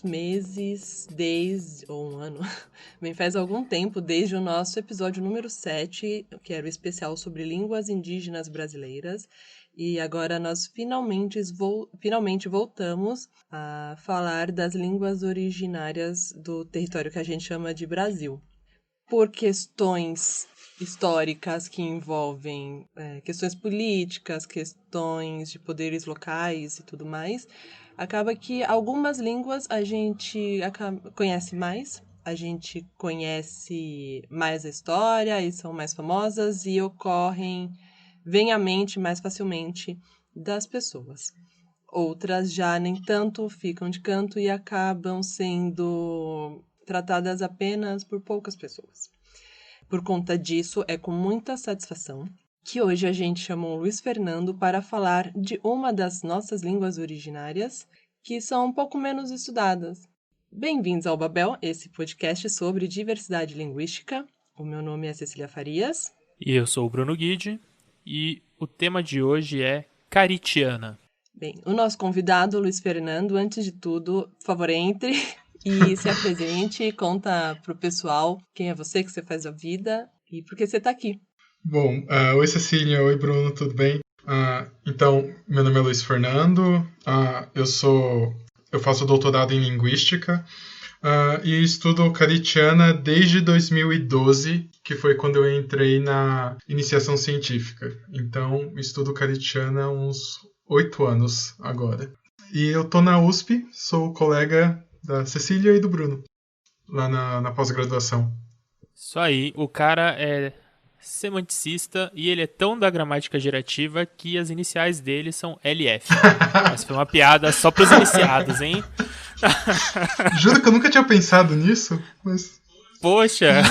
alguns meses, ou um ano, bem, faz algum tempo, desde o nosso episódio número 7, que era o especial sobre línguas indígenas brasileiras, e agora nós finalmente voltamos a falar das línguas originárias do território que a gente chama de Brasil. Por questões históricas que envolvem questões políticas, questões de poderes locais e tudo mais, acaba que algumas línguas a gente conhece mais, a gente conhece mais a história e são mais famosas e vêm à mente mais facilmente das pessoas. Outras já nem tanto, ficam de canto e acabam sendo tratadas apenas por poucas pessoas. Por conta disso, é com muita satisfação que hoje a gente chamou o Luiz Fernando para falar de uma das nossas línguas originárias, que são um pouco menos estudadas. Bem-vindos ao Babel, esse podcast sobre diversidade linguística. O meu nome é Cecília Farias. E eu sou o Bruno Guide, e o tema de hoje é Caritiana. Bem, o nosso convidado, Luiz Fernando, antes de tudo, por favor, entre e se apresente e conta pro pessoal quem é você, o que você faz da vida e por que você tá aqui. Bom, oi Cecília, oi Bruno, tudo bem? Então, meu nome é Luiz Fernando, eu faço doutorado em Linguística e estudo Caritiana desde 2012, que foi quando eu entrei na iniciação científica. Então, estudo Caritiana há uns 8 anos agora. E eu tô na USP, sou colega da Cecília e do Bruno, lá na pós-graduação. Isso aí, o cara é semanticista e ele é tão da gramática gerativa que as iniciais dele são LF. Essa foi uma piada só pros iniciados, hein? Juro que eu nunca tinha pensado nisso, mas... Poxa!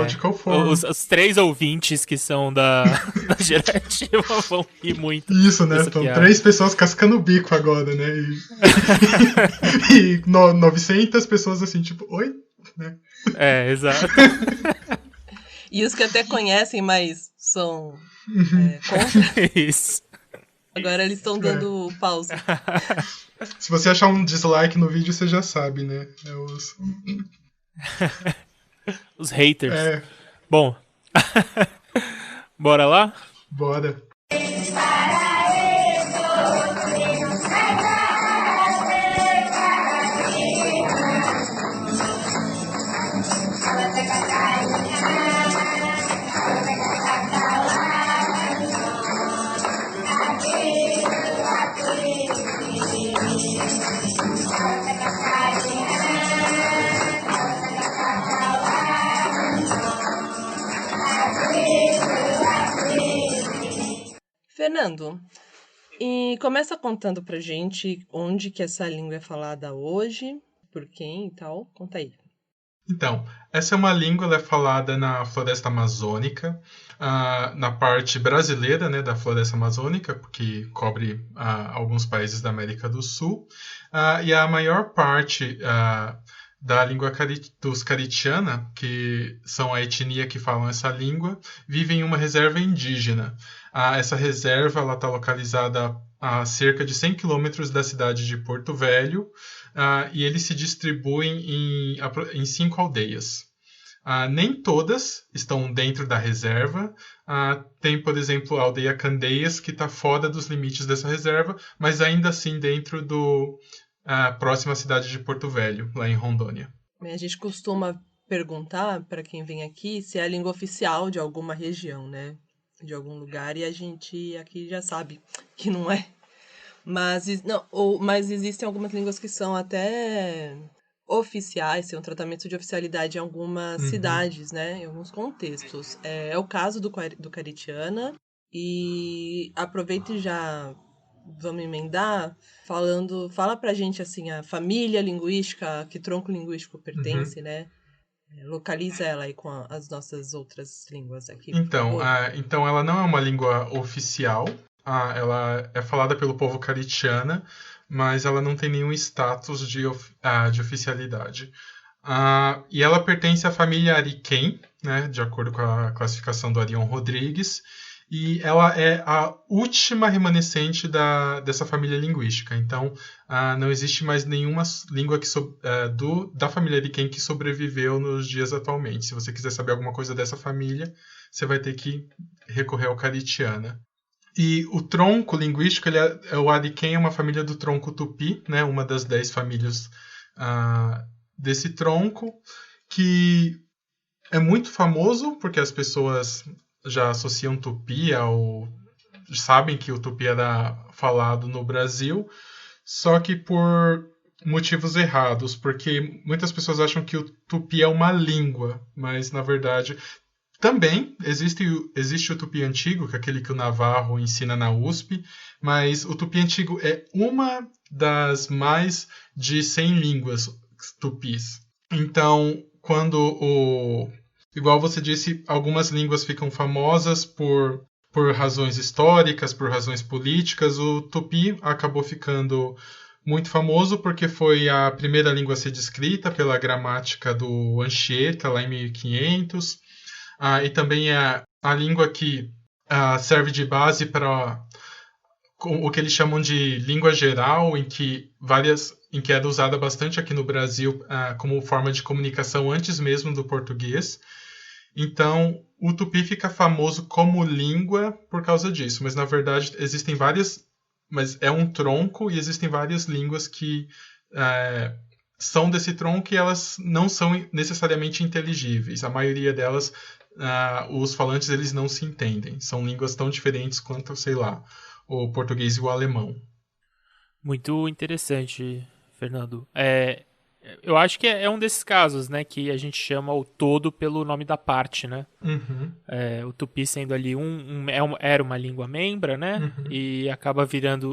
De qual forma? Os 3 ouvintes que são da gerativa vão rir muito. Isso, né? Estão 3 pessoas cascando o bico agora, né? E 900 pessoas assim, tipo, oi? Né? Exato. E os que até conhecem, mas são contra. Isso. Agora eles estão dando pausa. Se você achar um dislike no vídeo, você já sabe, né? Os haters. Bom, bora lá? Bora. Fernando, e começa contando pra gente onde que essa língua é falada hoje, por quem e tal. Conta aí. Então, essa é uma língua, ela é falada na floresta amazônica, na parte brasileira, né, da floresta amazônica, que cobre alguns países da América do Sul, e a maior parte da língua dos Caritiana, que são a etnia que falam essa língua, vive em uma reserva indígena. Essa reserva está localizada a cerca de 100 quilômetros da cidade de Porto Velho, e eles se distribuem em 5 aldeias. Nem todas estão dentro da reserva. Tem, por exemplo, a aldeia Candeias, que está fora dos limites dessa reserva, mas ainda assim dentro da próxima cidade de Porto Velho, lá em Rondônia. A gente costuma perguntar para quem vem aqui se é a língua oficial de alguma região, né? De algum lugar, e a gente aqui já sabe que não é. Mas existem algumas línguas que são até oficiais, têm um tratamento de oficialidade em algumas cidades, né? Em alguns contextos. É o caso do Caritiana. E aproveita e já vamos emendar fala pra gente assim, a família linguística, que tronco linguístico pertence, né? Localiza ela aí com as nossas outras línguas aqui. Então ela não é uma língua oficial. Ela é falada pelo povo caritiana, mas ela não tem nenhum status de oficialidade. E ela pertence à família Ariquém, né, de acordo com a classificação do Arion Rodrigues, e ela é a última remanescente dessa família linguística. Então, não existe mais nenhuma língua da família Ariken que sobreviveu nos dias atualmente. Se você quiser saber alguma coisa dessa família, você vai ter que recorrer ao Caritiana. E o tronco linguístico, o Ariken é uma família do tronco Tupi, né, uma das 10 famílias desse tronco, que é muito famoso porque as pessoas já associam Tupi sabem que o Tupi era falado no Brasil, só que por motivos errados, porque muitas pessoas acham que o Tupi é uma língua, mas na verdade também existe o Tupi antigo, que é aquele que o Navarro ensina na USP, mas o Tupi antigo é uma das mais de 100 línguas tupis. Então, igual você disse, algumas línguas ficam famosas por razões históricas, por razões políticas. O Tupi acabou ficando muito famoso porque foi a primeira língua a ser descrita pela gramática do Anchieta, lá em 1500. E também é a língua que serve de base para o que eles chamam de língua geral, em que era usada bastante aqui no Brasil como forma de comunicação antes mesmo do português. Então, o Tupi fica famoso como língua por causa disso, mas na verdade existem várias, mas é um tronco e existem várias línguas que são desse tronco e elas não são necessariamente inteligíveis. A maioria delas, os falantes eles não se entendem. São línguas tão diferentes quanto, sei lá, o português e o alemão. Muito interessante, Fernando. Eu acho que é um desses casos, né, que a gente chama o todo pelo nome da parte, né? Uhum. O Tupi sendo ali era uma língua membra, né? Uhum. E acaba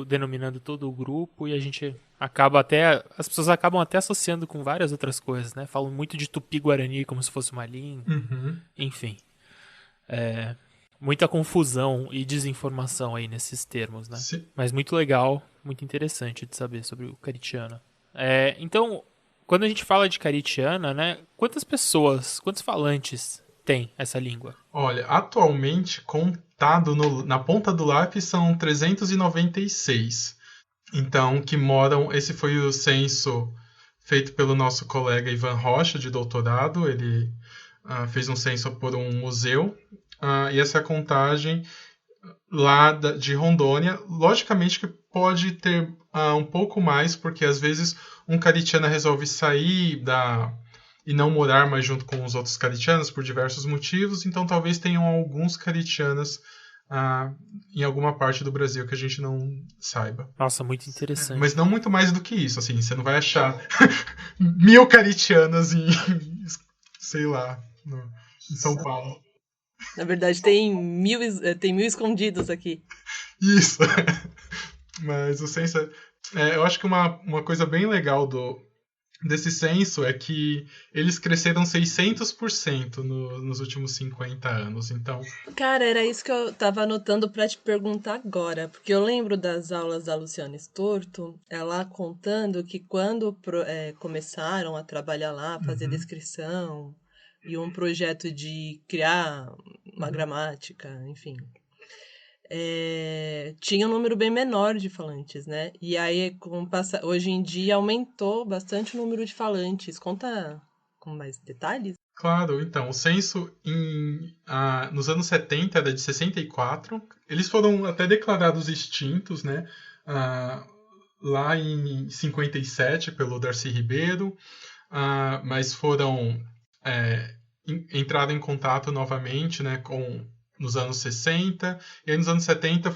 denominando todo o grupo, e as pessoas acabam até associando com várias outras coisas, né? Falam muito de Tupi-Guarani como se fosse uma língua. Uhum. Enfim. Muita confusão e desinformação aí nesses termos, né? Sim. Mas muito legal, muito interessante de saber sobre o Caritiana. Então, quando a gente fala de Caritiana, né? Quantos falantes tem essa língua? Olha, atualmente, contado na ponta do lápis, são 396. Então, esse foi o censo feito pelo nosso colega Ivan Rocha, de doutorado. Ele fez um censo por um museu. E essa contagem lá de Rondônia, logicamente que pode ter um pouco mais, porque às vezes um caritiana resolve sair e não morar mais junto com os outros caritianos por diversos motivos, então talvez tenham alguns caritianas em alguma parte do Brasil que a gente não saiba. Nossa, muito interessante. Mas não muito mais do que isso, assim, você não vai achar 1000 caritianas sei lá, em São Paulo. Na verdade, tem 1000 escondidos aqui. Isso. Mas o censo... eu acho que uma coisa bem legal desse censo é que eles cresceram 600% nos últimos 50 anos. Então... Cara, era isso que eu tava anotando para te perguntar agora. Porque eu lembro das aulas da Luciana Estorto, ela contando que quando começaram a trabalhar lá, fazer descrição... e um projeto de criar uma gramática, enfim. Tinha um número bem menor de falantes, né? E aí, hoje em dia, aumentou bastante o número de falantes. Conta com mais detalhes? Claro, então, o censo nos anos 70 era de 64. Eles foram até declarados extintos, né? Lá em 57, pelo Darcy Ribeiro, mas foram... entraram em contato novamente, né, nos anos 60, e aí nos anos 70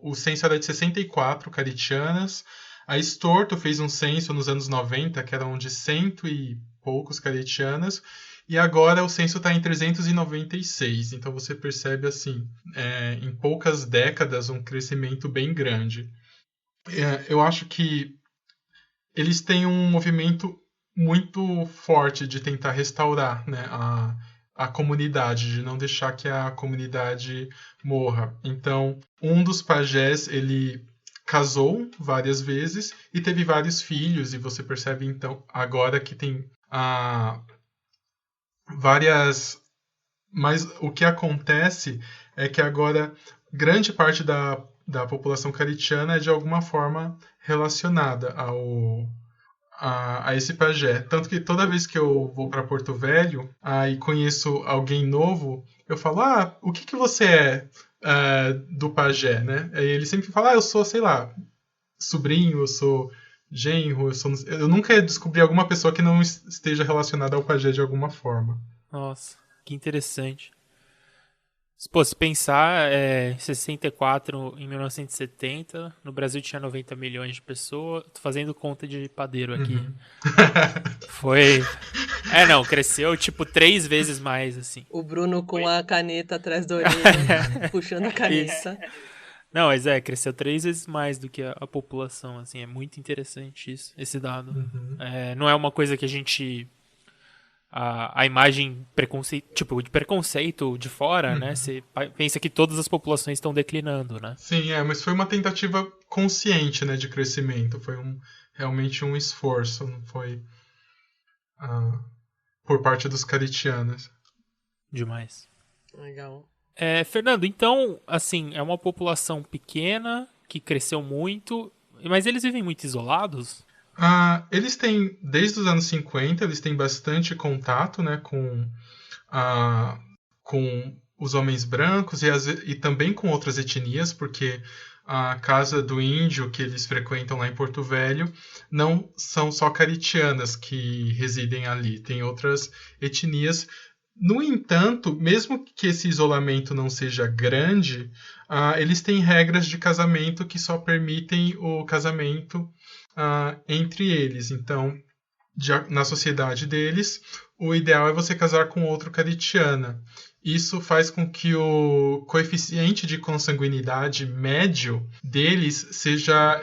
o censo era de 64 caritianas. A Estorto fez um censo nos anos 90, que eram de 100 e poucos caritianas, e agora o censo está em 396, então você percebe, assim, em poucas décadas, um crescimento bem grande. Eu acho que eles têm um movimento muito forte de tentar restaurar, né, a comunidade, de não deixar que a comunidade morra. Então, um dos pajés, ele casou várias vezes e teve vários filhos, e você percebe, então, agora que tem várias Mas o que acontece é que agora grande parte da população caritiana é de alguma forma relacionada a esse pajé. Tanto que toda vez que eu vou para Porto Velho e conheço alguém novo, eu falo, o que você do pajé, né? Aí ele sempre fala, eu sou, sei lá, sobrinho, eu sou genro, eu nunca descobri alguma pessoa que não esteja relacionada ao pajé de alguma forma. Nossa, que interessante. Pô, se pensar, em 64, em 1970, no Brasil tinha 90 milhões de pessoas. Tô fazendo conta de padeiro aqui. Uhum. Foi... não, cresceu tipo 3 vezes mais, assim. O Bruno com a caneta atrás da orelha, puxando a caneta. Não, mas cresceu 3 vezes mais do que a população, assim. É muito interessante isso, esse dado. Uhum. Não é uma coisa que a gente... A imagem de preconceito de fora, né? Você pensa que todas as populações estão declinando, né? Sim, mas foi uma tentativa consciente, né, de crescimento. Foi realmente um esforço, não foi por parte dos caritianos. Demais. Legal. Fernando, então, assim, é uma população pequena que cresceu muito, mas eles vivem muito isolados? Eles têm, desde os anos 50, eles têm bastante contato, né, com os homens brancos e também com outras etnias, porque a casa do índio que eles frequentam lá em Porto Velho não são só caritianas que residem ali, tem outras etnias. No entanto, mesmo que esse isolamento não seja grande, eles têm regras de casamento que só permitem o casamento entre eles. Então, na sociedade deles, o ideal é você casar com outro caritiana. Isso faz com que o coeficiente de consanguinidade médio deles seja,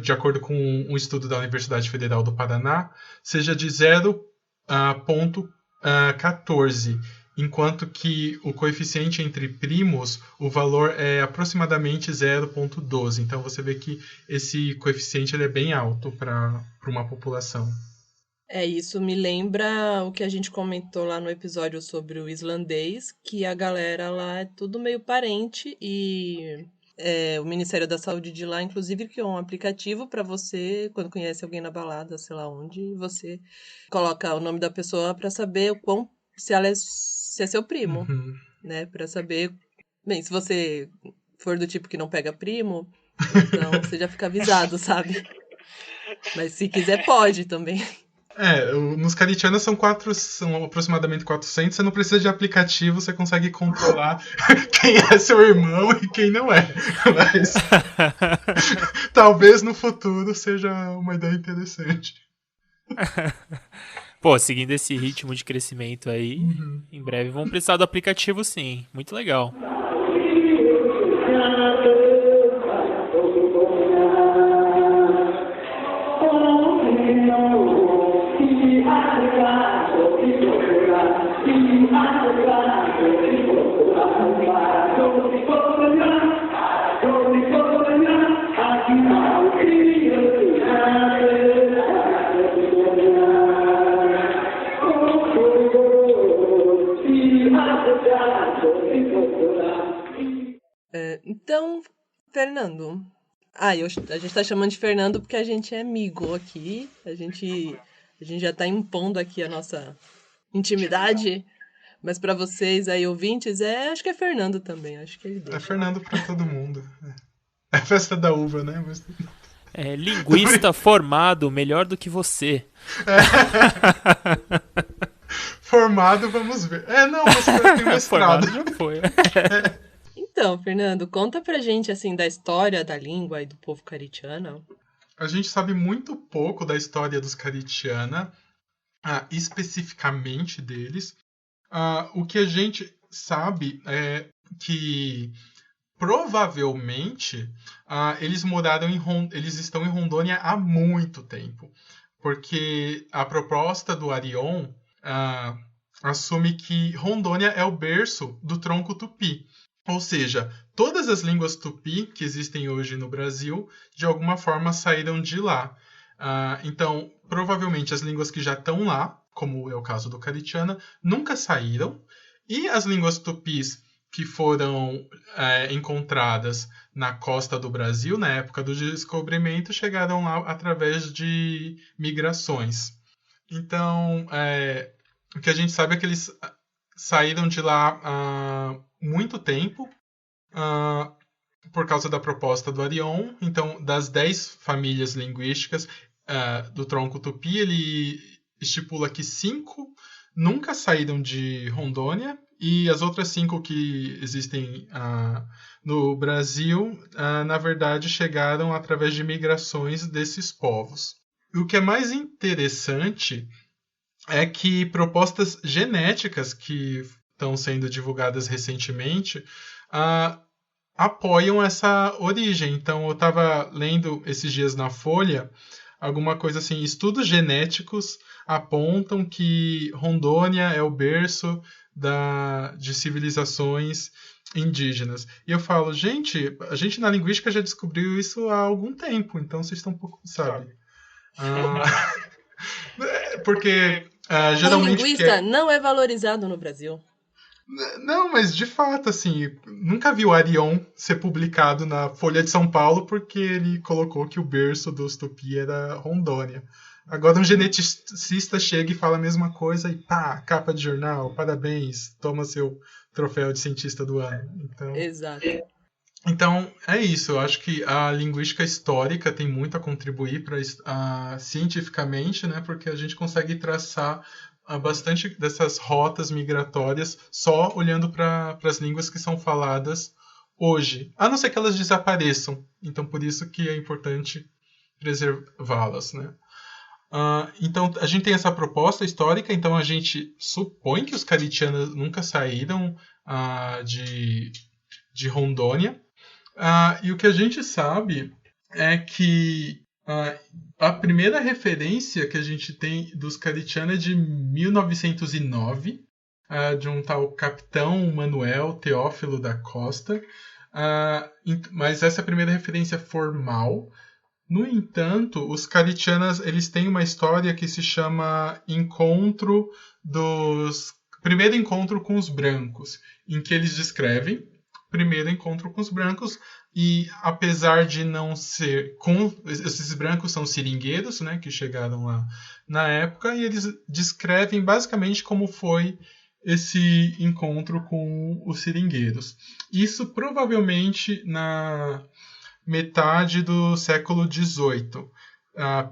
de acordo com um estudo da Universidade Federal do Paraná, seja de 0,14, enquanto que o coeficiente entre primos, o valor é aproximadamente 0,12. Então você vê que esse coeficiente ele é bem alto para uma população. Isso me lembra o que a gente comentou lá no episódio sobre o islandês, que a galera lá é tudo meio parente e o Ministério da Saúde de lá, inclusive, criou um aplicativo para você, quando conhece alguém na balada, sei lá onde, você coloca o nome da pessoa para saber se é seu primo, Uhum. né? Para saber, bem, se você for do tipo que não pega primo, então você já fica avisado, sabe? Mas se quiser pode também. Nos caritianos são aproximadamente 400, você não precisa de aplicativo, você consegue controlar quem é seu irmão e quem não é. Mas talvez no futuro seja uma ideia interessante. Pô, seguindo esse ritmo de crescimento aí, em breve vão precisar do aplicativo sim. Muito legal. Então, Fernando. A gente tá chamando de Fernando porque a gente é amigo aqui. A gente já tá impondo aqui a nossa intimidade. Mas para vocês aí, ouvintes, acho que é Fernando também. Acho que ele deixa. É Fernando para todo mundo. É a festa da uva, né? Mas... linguista formado, melhor do que você. Formado, vamos ver. Não, você tem mestrado. Formado já foi. Então, Fernando, conta pra gente, assim, da história da língua e do povo caritiano. A gente sabe muito pouco da história dos caritiana, especificamente deles. O que a gente sabe é que provavelmente eles estão em Rondônia há muito tempo, porque a proposta do Arion assume que Rondônia é o berço do tronco tupi. Ou seja, todas as línguas tupi que existem hoje no Brasil, de alguma forma saíram de lá. Então, provavelmente as línguas que já estão lá, como é o caso do caritiana, nunca saíram. E as línguas tupis que foram encontradas na costa do Brasil, na época do descobrimento, chegaram lá através de migrações. Então, o que a gente sabe é que eles saíram de lá há muito tempo, por causa da proposta do Arion. Então, das 10 famílias linguísticas do tronco tupi, ele estipula que 5 nunca saíram de Rondônia, e as outras 5 que existem no Brasil, na verdade, chegaram através de migrações desses povos. E o que é mais interessante é que propostas genéticas que estão sendo divulgadas recentemente apoiam essa origem. Então, eu estava lendo esses dias na Folha alguma coisa assim: estudos genéticos apontam que Rondônia é o berço de civilizações indígenas. E eu falo, gente, a gente na linguística já descobriu isso há algum tempo, então vocês estão um pouco, sabe? Porque geralmente... Um linguista não é valorizado no Brasil. Não, mas de fato, assim, nunca vi o Arion ser publicado na Folha de São Paulo porque ele colocou que o berço dos Tupi era Rondônia. Agora um geneticista chega e fala a mesma coisa e pá, capa de jornal, parabéns, toma seu troféu de cientista do ano. Então, exato. Então, é isso. Eu acho que a linguística histórica tem muito a contribuir cientificamente, né, porque a gente consegue traçar bastante dessas rotas migratórias só olhando para as línguas que são faladas hoje, a não ser que elas desapareçam. Então, por isso que é importante preservá-las, né? Então, a gente tem essa proposta histórica, então a gente supõe que os caritianos nunca saíram de Rondônia. E o que a gente sabe é que a primeira referência que a gente tem dos caritianos é de 1909, de um tal capitão Manuel Teófilo da Costa, mas essa é a primeira referência formal. No entanto, os caritianos eles têm uma história que se chama Primeiro Encontro com os Brancos, em que eles descrevem o primeiro encontro com os brancos, e apesar de não ser... esses brancos são seringueiros, né, que chegaram lá na época, e eles descrevem basicamente como foi esse encontro com os seringueiros. Isso provavelmente na metade do século XVIII.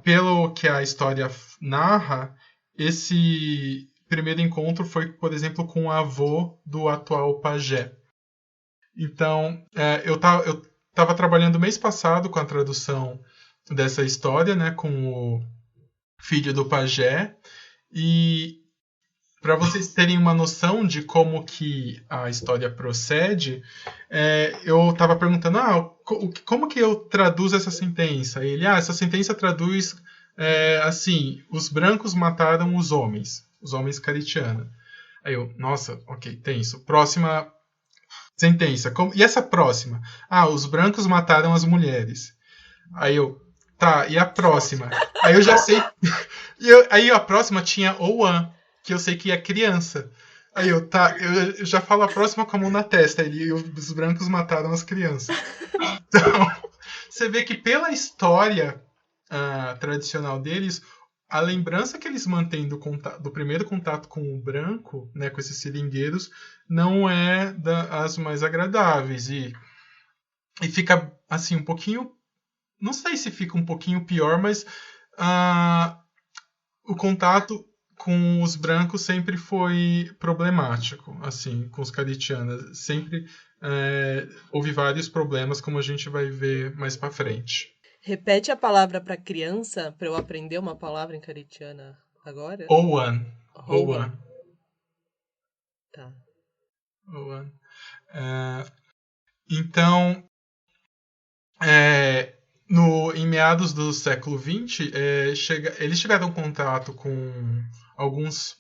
Pelo que a história narra, esse primeiro encontro foi, por exemplo, com o avô do atual pajé. Então, eu estava trabalhando mês passado com a tradução dessa história, né, com o filho do pajé, e para vocês terem uma noção de como que a história procede, eu estava perguntando, como que eu traduzo essa sentença? E ele, essa sentença traduz assim: os brancos mataram os homens caritianos. Aí eu, nossa, ok, tenso. Próxima sentença. E essa próxima? Os brancos mataram as mulheres. Aí eu, tá, e a próxima? Aí eu já sei. Aí a próxima tinha Ouan, que eu sei que é criança. Aí eu já falo a próxima com a mão na testa. E os brancos mataram as crianças. Então, você vê que pela história tradicional deles, a lembrança que eles mantêm do primeiro contato com o branco, né, com esses seringueiros, não é das mais agradáveis. E fica assim um pouquinho... Não sei se fica um pouquinho pior, mas o contato com os brancos sempre foi problemático, assim, com os caritianos. Sempre houve vários problemas, como a gente vai ver mais para frente. Repete a palavra para criança, para eu aprender uma palavra em caritiana agora. Ouan. Tá. Ouan. Então, em meados do século XX, eles tiveram contato com alguns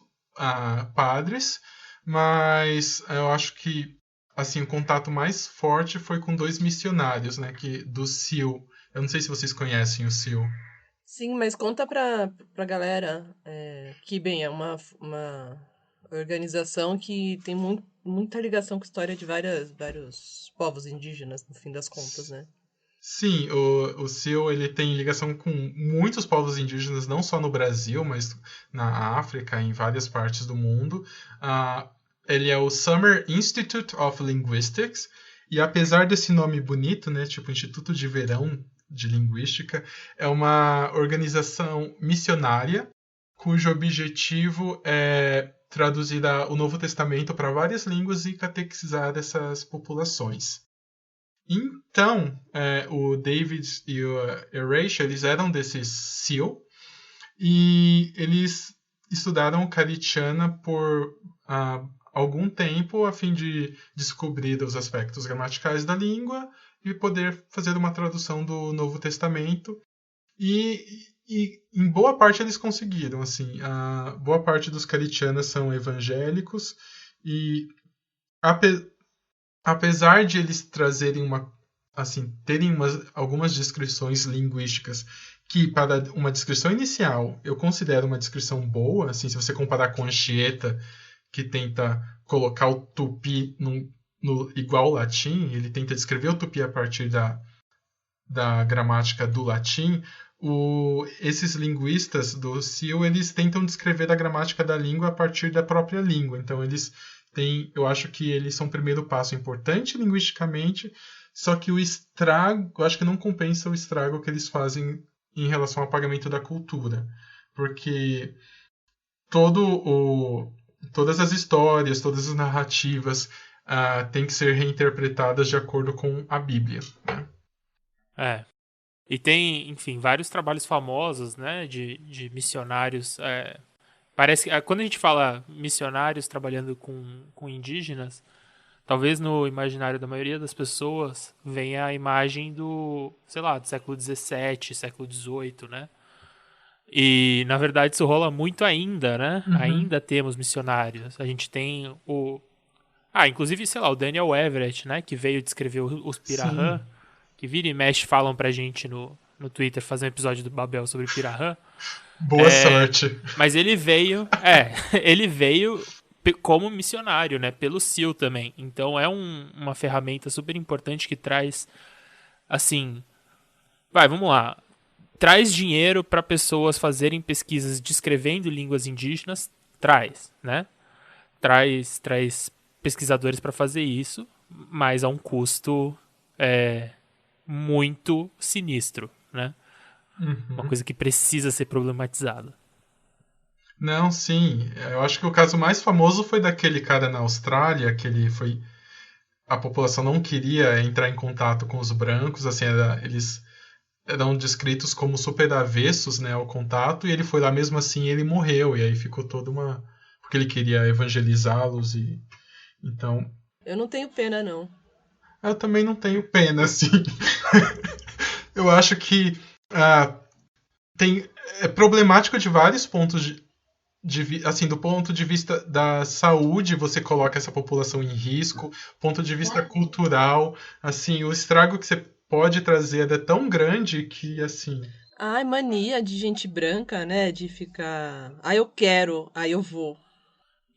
padres, mas eu acho que assim, o contato mais forte foi com 2 missionários, né, do Sil. Eu não sei se vocês conhecem o Sil. Sim, mas conta pra galera que, bem, é uma Organização que tem muita ligação com a história de vários povos indígenas, no fim das contas, né? Sim, o SEAL ele tem ligação com muitos povos indígenas, não só no Brasil, mas na África, em várias partes do mundo. Ele é o Summer Institute of Linguistics, e apesar desse nome bonito, né, tipo Instituto de Verão de Linguística, é uma organização missionária cujo objetivo é traduzir o Novo Testamento para várias línguas e catequizar essas populações. Então, o David e o Rachel, eles eram desses SEAL, e eles estudaram Karitiana por algum tempo a fim de descobrir os aspectos gramaticais da língua e poder fazer uma tradução do Novo Testamento. E em boa parte eles conseguiram. Assim, boa parte dos Karitianas são evangélicos e apesar de eles trazerem terem algumas descrições linguísticas que, para uma descrição inicial, eu considero uma descrição boa, assim, se você comparar com a Anchieta, que tenta colocar o tupi igual ao latim, ele tenta descrever o tupi a partir da gramática do latim. Esses linguistas do SEAL, eles tentam descrever a gramática da língua a partir da própria língua. Então, eu acho que eles são o primeiro passo importante linguisticamente, só que o estrago, eu acho que não compensa o estrago que eles fazem em relação ao apagamento da cultura. Porque todas as histórias, todas as narrativas têm que ser reinterpretadas de acordo com a Bíblia. Né? E tem, enfim, vários trabalhos famosos, né, de missionários. Parece que quando a gente fala missionários trabalhando com indígenas, talvez no imaginário da maioria das pessoas venha a imagem do século XVII, século XVIII, né? E, na verdade, isso rola muito ainda, né? Uhum. Ainda temos missionários. A gente tem inclusive, o Daniel Everett, né? Que veio descrever os Pirahã. Sim. Que vira e mexe falam pra gente no Twitter fazer um episódio do Babel sobre Pirahã. Boa sorte. Mas ele veio como missionário, né? Pelo SEAL também. Então é uma ferramenta super importante que traz, assim... vamos lá. Traz dinheiro para pessoas fazerem pesquisas descrevendo línguas indígenas. Né? Traz pesquisadores para fazer isso, mas a um custo muito sinistro, né? Uhum. Uma coisa que precisa ser problematizada. Não, sim. Eu acho que o caso mais famoso foi daquele cara na Austrália, a população não queria entrar em contato com os brancos, assim, eles eram descritos como super avessos, né, ao contato, e ele foi lá mesmo assim e ele morreu, e aí ficou toda porque ele queria evangelizá-los, e então... Eu não tenho pena, não. Eu também não tenho pena, assim. Eu acho que é problemático de vários pontos assim, do ponto de vista da saúde, você coloca essa população em risco, ponto de vista cultural, assim, o estrago que você pode trazer é tão grande que, assim... mania de gente branca, né, de ficar... eu quero, eu vou.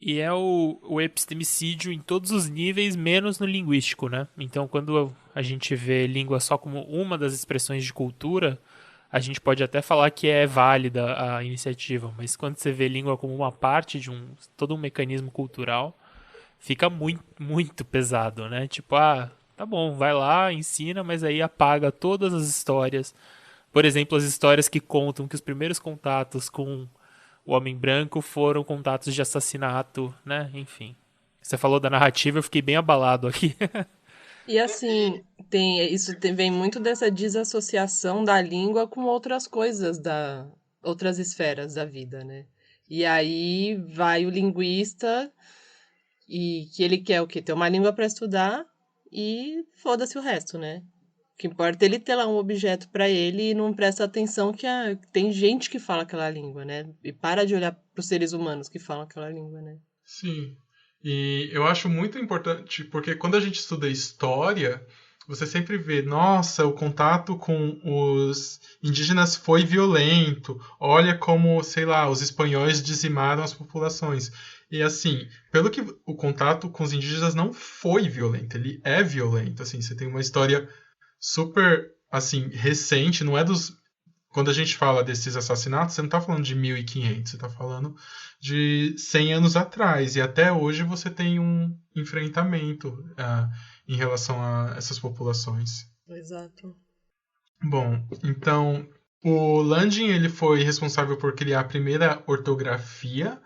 E é o epistemicídio em todos os níveis, menos no linguístico, né? Então, quando a gente vê língua só como uma das expressões de cultura, a gente pode até falar que é válida a iniciativa, mas quando você vê língua como uma parte de todo um mecanismo cultural, fica muito, muito pesado, né? Tipo, tá bom, vai lá, ensina, mas aí apaga todas as histórias. Por exemplo, as histórias que contam que os primeiros contatos com o homem branco foram contatos de assassinato, né? Enfim. Você falou da narrativa, eu fiquei bem abalado aqui. E assim, vem muito dessa desassociação da língua com outras coisas, outras esferas da vida, né? E aí vai o linguista e que ele quer o quê? Ter uma língua para estudar e foda-se o resto, né? O que importa é ele ter lá um objeto para ele e não presta atenção que tem gente que fala aquela língua, né? E para de olhar para os seres humanos que falam aquela língua, né? Sim. E eu acho muito importante, porque quando a gente estuda história, você sempre vê, nossa, o contato com os indígenas foi violento, olha como, sei lá, os espanhóis dizimaram as populações. E assim, pelo que o contato com os indígenas não foi violento, ele é violento. Assim, você tem uma história super, assim, recente, não é dos... Quando a gente fala desses assassinatos, você não está falando de 1500, você está falando de 100 anos atrás. E até hoje você tem um enfrentamento em relação a essas populações. Exato. Bom, então, o Landin ele foi responsável por criar a primeira ortografia,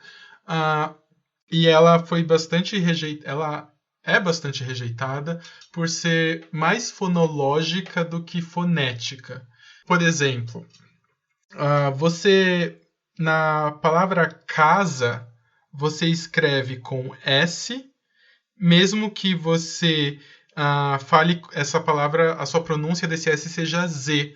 e ela foi bastante ela é bastante rejeitada por ser mais fonológica do que fonética. Por exemplo, você, na palavra casa, você escreve com S, mesmo que você fale essa palavra, a sua pronúncia desse S seja Z,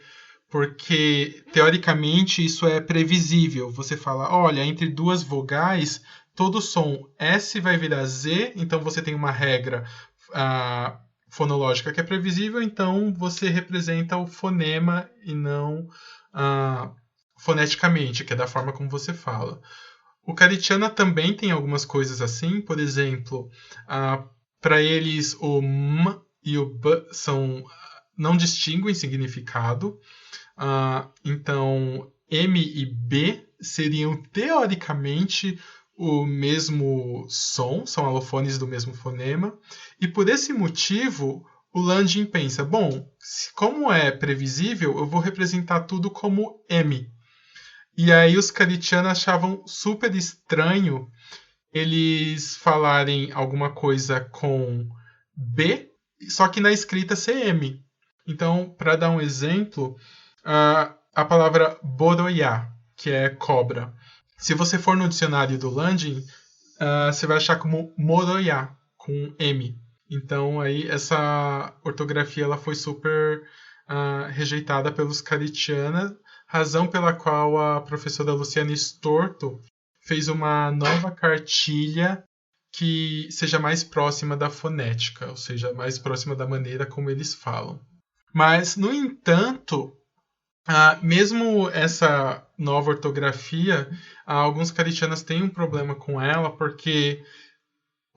porque, teoricamente, isso é previsível. Você fala, olha, entre duas vogais, todo som S vai virar Z, então você tem uma regra fonológica que é previsível, então você representa o fonema e não foneticamente, que é da forma como você fala. O Caritiana também tem algumas coisas assim, por exemplo, para eles o M e o B não distinguem significado, então M e B seriam teoricamente o mesmo som, são alofones do mesmo fonema, e por esse motivo o Landin pensa, bom, como é previsível, eu vou representar tudo como M. E aí os Caritianos achavam super estranho eles falarem alguma coisa com B, só que na escrita CM. Então, para dar um exemplo, a palavra boroiá, que é cobra. Se você for no dicionário do Landin, você vai achar como moroiá, com M. Então, aí, essa ortografia ela foi super rejeitada pelos Caritianos, razão pela qual a professora Luciana Storto fez uma nova cartilha que seja mais próxima da fonética, ou seja, mais próxima da maneira como eles falam. Mas, no entanto, mesmo essa nova ortografia, alguns caritianos têm um problema com ela, porque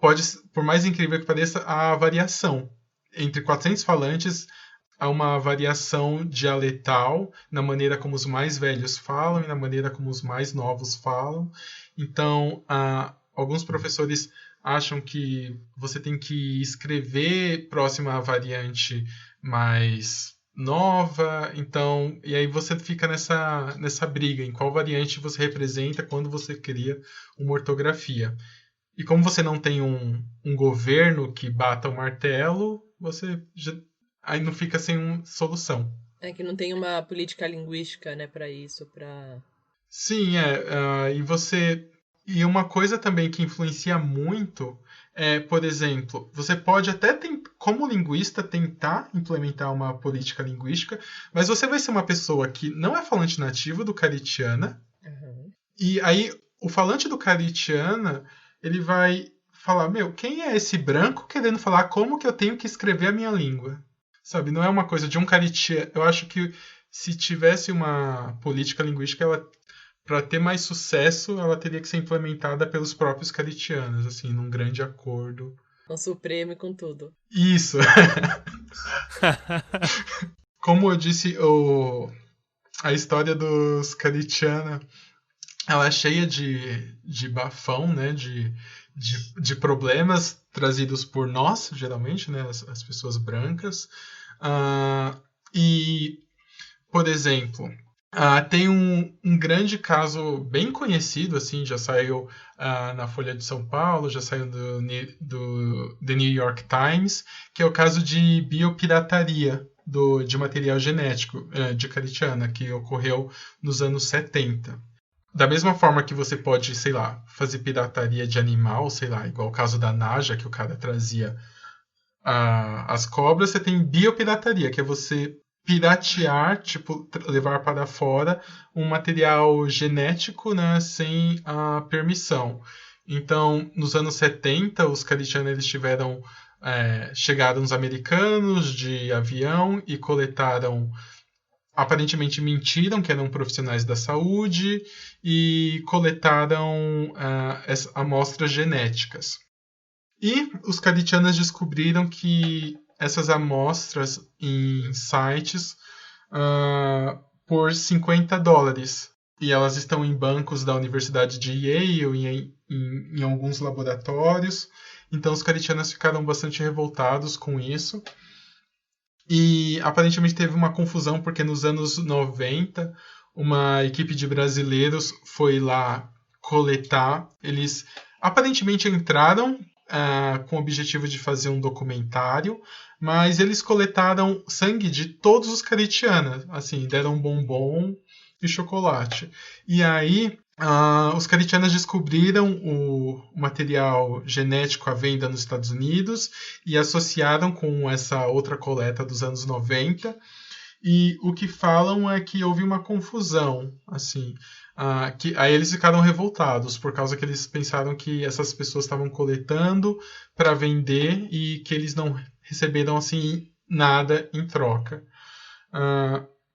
pode, por mais incrível que pareça, há variação. Entre 400 falantes, há uma variação dialetal na maneira como os mais velhos falam e na maneira como os mais novos falam. Então, alguns professores acham que você tem que escrever próximo à variante mais nova. Então, e aí você fica nessa briga em qual variante você representa quando você cria uma ortografia. E como você não tem um governo que bata o martelo, você aí não fica sem solução. É que não tem uma política linguística, né, para isso, para... Sim, E uma coisa também que influencia muito é, por exemplo, você pode até, como linguista, tentar implementar uma política linguística, mas você vai ser uma pessoa que não é falante nativo do Caritiana, e aí o falante do Caritiana, ele vai falar, quem é esse branco querendo falar como que eu tenho que escrever a minha língua? Sabe, não é uma coisa de um Caritiana. Eu acho que se tivesse uma política linguística, para ter mais sucesso, ela teria que ser implementada pelos próprios caritianos, assim, num grande acordo. Com o Supremo e com tudo. Isso. Como eu disse, a história dos caritianos, ela é cheia de bafão, né, de problemas trazidos por nós, geralmente, né, as pessoas brancas. E, por exemplo... tem um grande caso bem conhecido, assim, já saiu na Folha de São Paulo, já saiu do The New York Times, que é o caso de biopirataria de material genético de Caritiana, que ocorreu nos anos 70. Da mesma forma que você pode, sei lá, fazer pirataria de animal, sei lá, igual o caso da Naja, que o cara trazia as cobras, você tem biopirataria, que é você piratear, tipo, levar para fora um material genético, né, sem a permissão. Então, nos anos 70, os caritianos eles chegaram os americanos de avião e coletaram aparentemente mentiram que eram profissionais da saúde e coletaram amostras genéticas. E os Caritianas descobriram que essas amostras em sites por $50. E elas estão em bancos da Universidade de Yale, em alguns laboratórios. Então os Caritianas ficaram bastante revoltados com isso. E aparentemente teve uma confusão, porque nos anos 90, uma equipe de brasileiros foi lá coletar. Eles aparentemente entraram com o objetivo de fazer um documentário, mas eles coletaram sangue de todos os Caritianas. Assim, deram bombom e chocolate. E aí, os Caritianas descobriram o material genético à venda nos Estados Unidos e associaram com essa outra coleta dos anos 90. E o que falam é que houve uma confusão, assim, que aí eles ficaram revoltados por causa que eles pensaram que essas pessoas estavam coletando para vender e que eles não receberam assim nada em troca.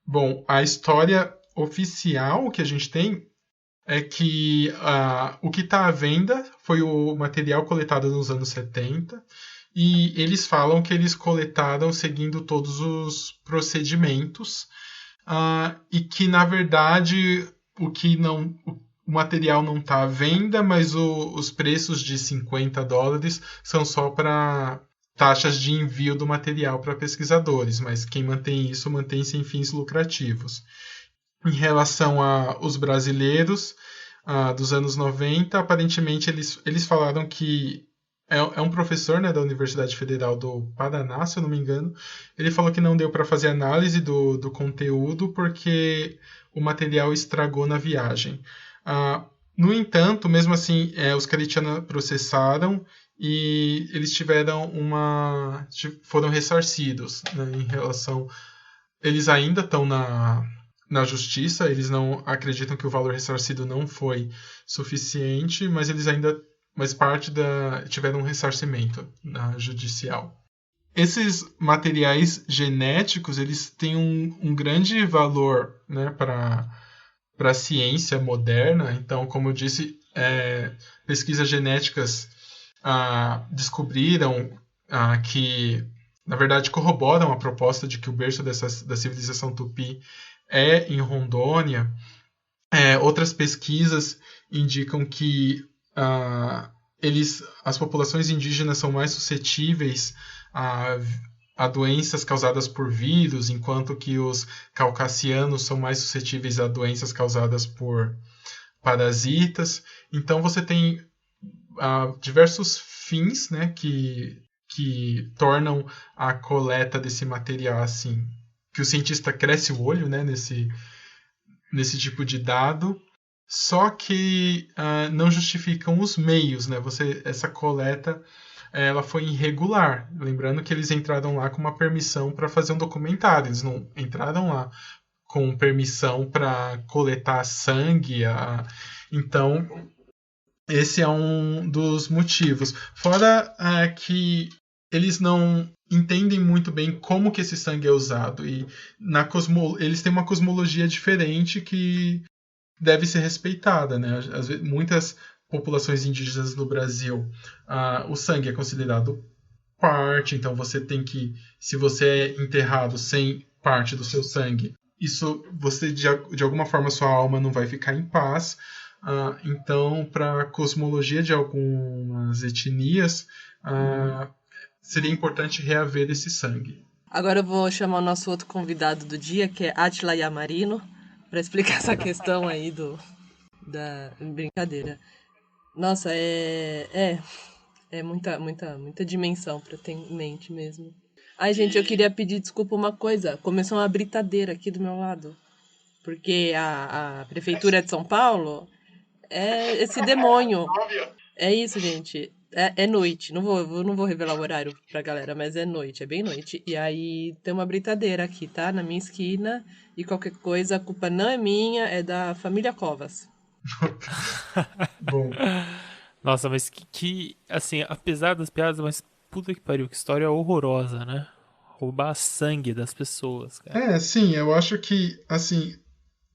Bom, a história oficial que a gente tem é que o que está à venda foi o material coletado nos anos 70 e eles falam que eles coletaram seguindo todos os procedimentos e que, na verdade, o material não está à venda, mas os preços de $50 são só para taxas de envio do material para pesquisadores, mas quem mantém isso mantém sem fins lucrativos. Em relação aos brasileiros dos anos 90, aparentemente eles falaram que é um professor, né, da Universidade Federal do Paraná, se eu não me engano. Ele falou que não deu para fazer análise do conteúdo porque o material estragou na viagem. No entanto, mesmo assim, os Caritianas processaram e eles foram ressarcidos, né, em relação. Eles ainda estão na justiça, eles não acreditam que o valor ressarcido não foi suficiente, mas eles ainda tiveram um ressarcimento judicial. Esses materiais genéticos, eles têm um grande valor, né, para a ciência moderna. Então, como eu disse, pesquisas genéticas descobriram que, na verdade, corroboram a proposta de que o berço da civilização Tupi é em Rondônia. Outras pesquisas indicam que as populações indígenas são mais suscetíveis a doenças causadas por vírus, enquanto que os caucasianos são mais suscetíveis a doenças causadas por parasitas. Então você tem diversos fins, né, que tornam a coleta desse material assim, que o cientista cresce o olho, né, nesse tipo de dado. Só que não justificam os meios, né? Essa coleta ela foi irregular. Lembrando que eles entraram lá com uma permissão para fazer um documentário. Eles não entraram lá com permissão para coletar sangue. Então, esse é um dos motivos. Fora que eles não entendem muito bem como que esse sangue é usado. E eles têm uma cosmologia diferente que deve ser respeitada, né? Muitas populações indígenas no Brasil, o sangue é considerado parte, então você tem que, se você é enterrado sem parte do seu sangue, isso você de alguma forma sua alma não vai ficar em paz. Então, para a cosmologia de algumas etnias, seria importante reaver esse sangue. Agora eu vou chamar o nosso outro convidado do dia, que é Átila Yamarino, para explicar essa questão aí da brincadeira. Nossa, é muita dimensão para ter em mente mesmo. Ai, gente, eu queria pedir desculpa uma coisa. Começou uma britadeira aqui do meu lado. Porque a Prefeitura de São Paulo é esse demônio. É isso, gente. É noite. Não vou revelar o horário pra galera, mas é noite, é bem noite. E aí tem uma britadeira aqui, tá? Na minha esquina. E qualquer coisa, a culpa não é minha, é da família Covas. Bom. Nossa, mas assim, apesar das piadas, mas puta que pariu, que história horrorosa, né? roubar sangue das pessoas, cara. Sim, eu acho que, assim,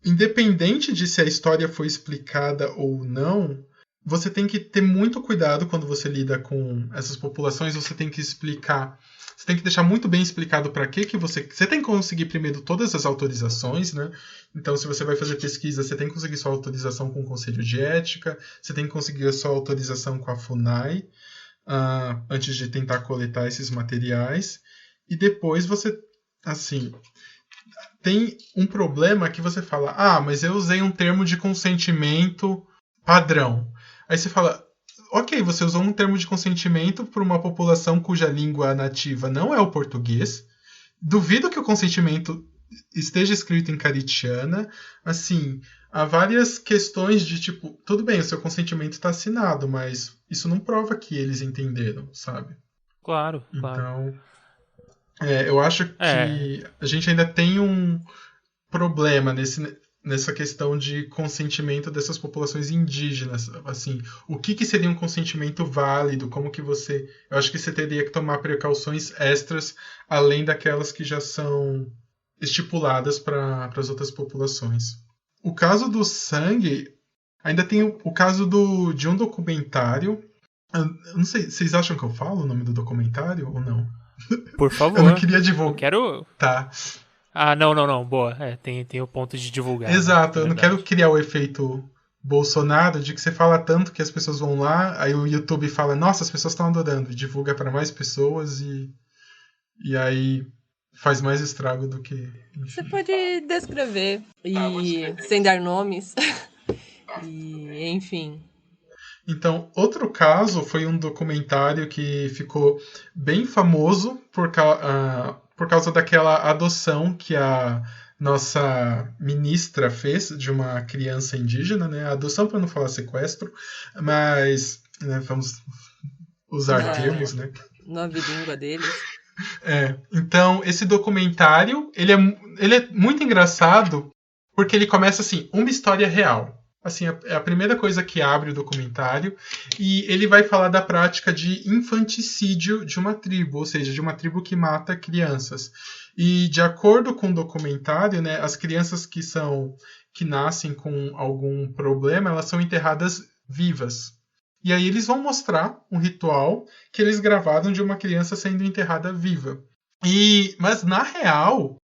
independente de se a história foi explicada ou não, você tem que ter muito cuidado quando você lida com essas populações, você tem que explicar, você tem que deixar muito bem explicado para que você tem que conseguir primeiro todas as autorizações, né? Então, se você vai fazer pesquisa, você tem que conseguir sua autorização com o Conselho de Ética, você tem que conseguir a sua autorização com a FUNAI, antes de tentar coletar esses materiais, e depois você, assim, tem um problema que você fala, mas eu usei um termo de consentimento padrão. Aí você fala, ok, você usou um termo de consentimento para uma população cuja língua nativa não é o português. Duvido que o consentimento esteja escrito em caritiana. Assim, há várias questões de tipo, tudo bem, o seu consentimento está assinado, mas isso não prova que eles entenderam, sabe? Claro. Então, eu acho que a gente ainda tem um problema nessa questão de consentimento dessas populações indígenas. Assim, o que seria um consentimento válido? Como que você... Eu acho que você teria que tomar precauções extras, além daquelas que já são estipuladas para as outras populações. O caso do sangue, ainda tem o caso de um documentário. Eu não sei, vocês acham que eu falo o nome do documentário ou não? Por favor. Eu não queria divulgar. Eu quero... Tá. Não. Boa. Tem o ponto de divulgar. Exato, né? Eu não quero criar o efeito Bolsonaro de que você fala tanto que as pessoas vão lá, aí o YouTube fala, nossa, as pessoas estão adorando, e divulga para mais pessoas e aí faz mais estrago do que... Enfim. Você pode descrever, sem dar nomes, e enfim... Então, outro caso foi um documentário que ficou bem famoso por causa daquela adoção que a nossa ministra fez de uma criança indígena, né? Adoção para não falar sequestro, mas vamos usar termos, né? Nova língua deles. Então, esse documentário, ele é muito engraçado porque ele começa assim, uma história real. Assim, é a primeira coisa que abre o documentário, e ele vai falar da prática de infanticídio de uma tribo, ou seja, de uma tribo que mata crianças. E de acordo com o documentário, né, as crianças que nascem com algum problema, elas são enterradas vivas. E aí eles vão mostrar um ritual que eles gravaram de uma criança sendo enterrada viva. Mas na real,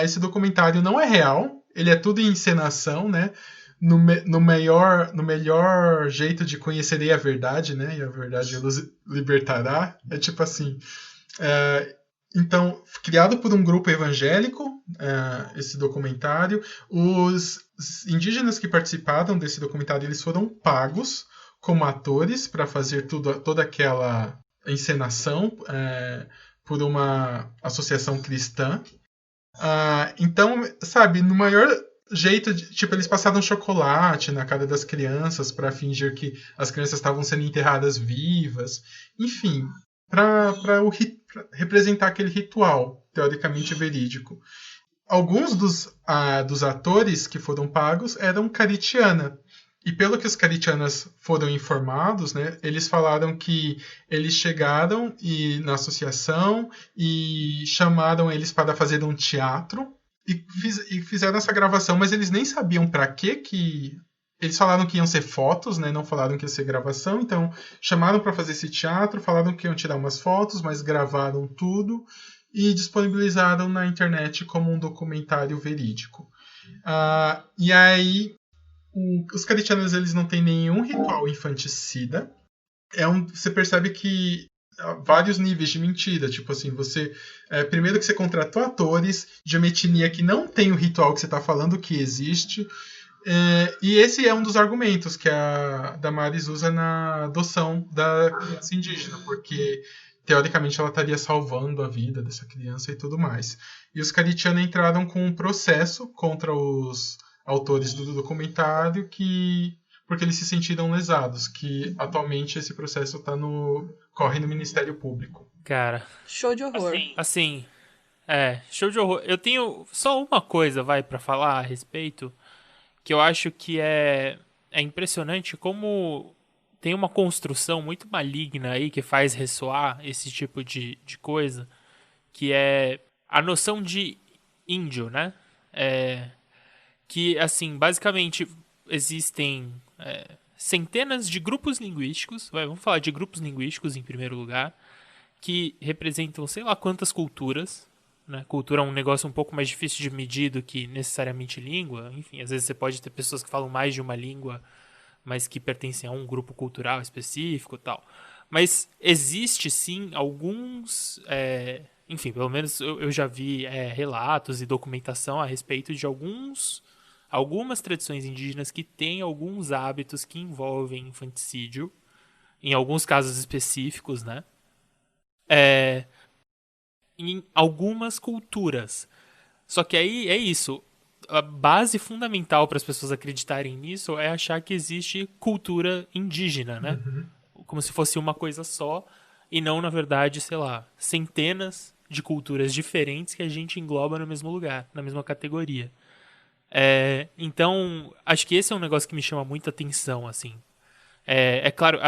esse documentário não é real, ele é tudo em encenação, né? No melhor jeito de conhecerei a verdade, né? E a verdade os libertará. É tipo assim. Então, criado por um grupo evangélico, esse documentário. Os indígenas que participaram desse documentário, eles foram pagos como atores para fazer toda aquela encenação por uma associação cristã. Então, sabe, no maior jeito de, tipo, eles passaram chocolate na cara das crianças para fingir que as crianças estavam sendo enterradas vivas, enfim, para representar aquele ritual teoricamente verídico. Alguns dos atores que foram pagos eram caritiana. E pelo que os caritianas foram informados, né, eles falaram que eles chegaram na associação e chamaram eles para fazer um teatro e fizeram essa gravação, mas eles nem sabiam para que... Eles falaram que iam ser fotos, né, não falaram que ia ser gravação, então chamaram para fazer esse teatro, falaram que iam tirar umas fotos, mas gravaram tudo e disponibilizaram na internet como um documentário verídico. E aí... Os caritianos, eles não têm nenhum ritual infanticida. Você percebe que há vários níveis de mentira. Tipo assim, primeiro que você contratou atores de uma etnia que não tem o ritual que você está falando que existe. E esse é um dos argumentos que a Damares usa na adoção da criança indígena, porque teoricamente ela estaria salvando a vida dessa criança e tudo mais. E os caritianos entraram com um processo contra os autores do documentário porque eles se sentiram lesados, que atualmente esse processo corre no Ministério Público. Cara, show de horror. Assim, show de horror. Eu tenho só uma coisa, pra falar a respeito, que eu acho que é impressionante como tem uma construção muito maligna aí que faz ressoar esse tipo de coisa, que é a noção de índio, né? Que, assim, basicamente existem centenas de grupos linguísticos, vamos falar de grupos linguísticos em primeiro lugar, que representam sei lá quantas culturas, né? Cultura é um negócio um pouco mais difícil de medir do que necessariamente língua. Enfim, às vezes você pode ter pessoas que falam mais de uma língua, mas que pertencem a um grupo cultural específico e tal. Mas existe, sim, alguns... enfim, pelo menos eu já vi relatos e documentação a respeito de algumas tradições indígenas que têm alguns hábitos que envolvem infanticídio, em alguns casos específicos, né? Em algumas culturas. Só que aí é isso. A base fundamental para as pessoas acreditarem nisso é achar que existe cultura indígena, né? Como se fosse uma coisa só e não, na verdade, sei lá, centenas de culturas diferentes que a gente engloba no mesmo lugar, na mesma categoria. Então, acho que esse é um negócio que me chama muita atenção, assim. É claro,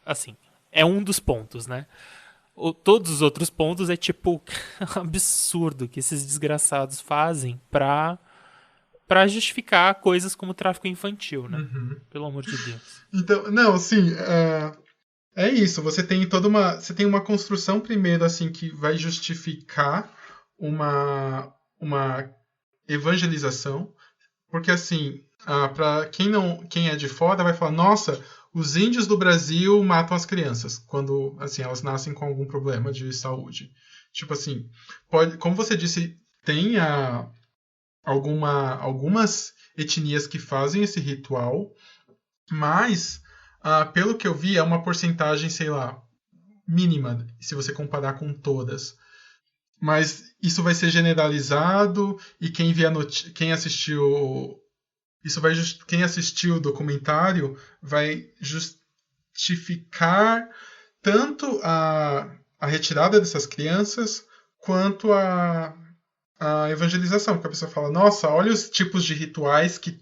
assim, é um dos pontos, né? Todos os outros pontos é tipo um absurdo que esses desgraçados fazem pra justificar coisas como tráfico infantil, né? Pelo amor de Deus. Então, não, sim, é isso. Você tem uma construção primeiro assim que vai justificar uma evangelização, porque assim, para quem é de fora vai falar, nossa, os índios do Brasil matam as crianças quando assim elas nascem com algum problema de saúde. Tipo assim, como você disse, tem algumas etnias que fazem esse ritual, mas pelo que eu vi é uma porcentagem, sei lá, mínima se você comparar com todas. Mas isso vai ser generalizado e quem assistiu quem assistiu o documentário vai justificar tanto a retirada dessas crianças quanto a evangelização, porque a pessoa fala, nossa, olha os tipos de rituais que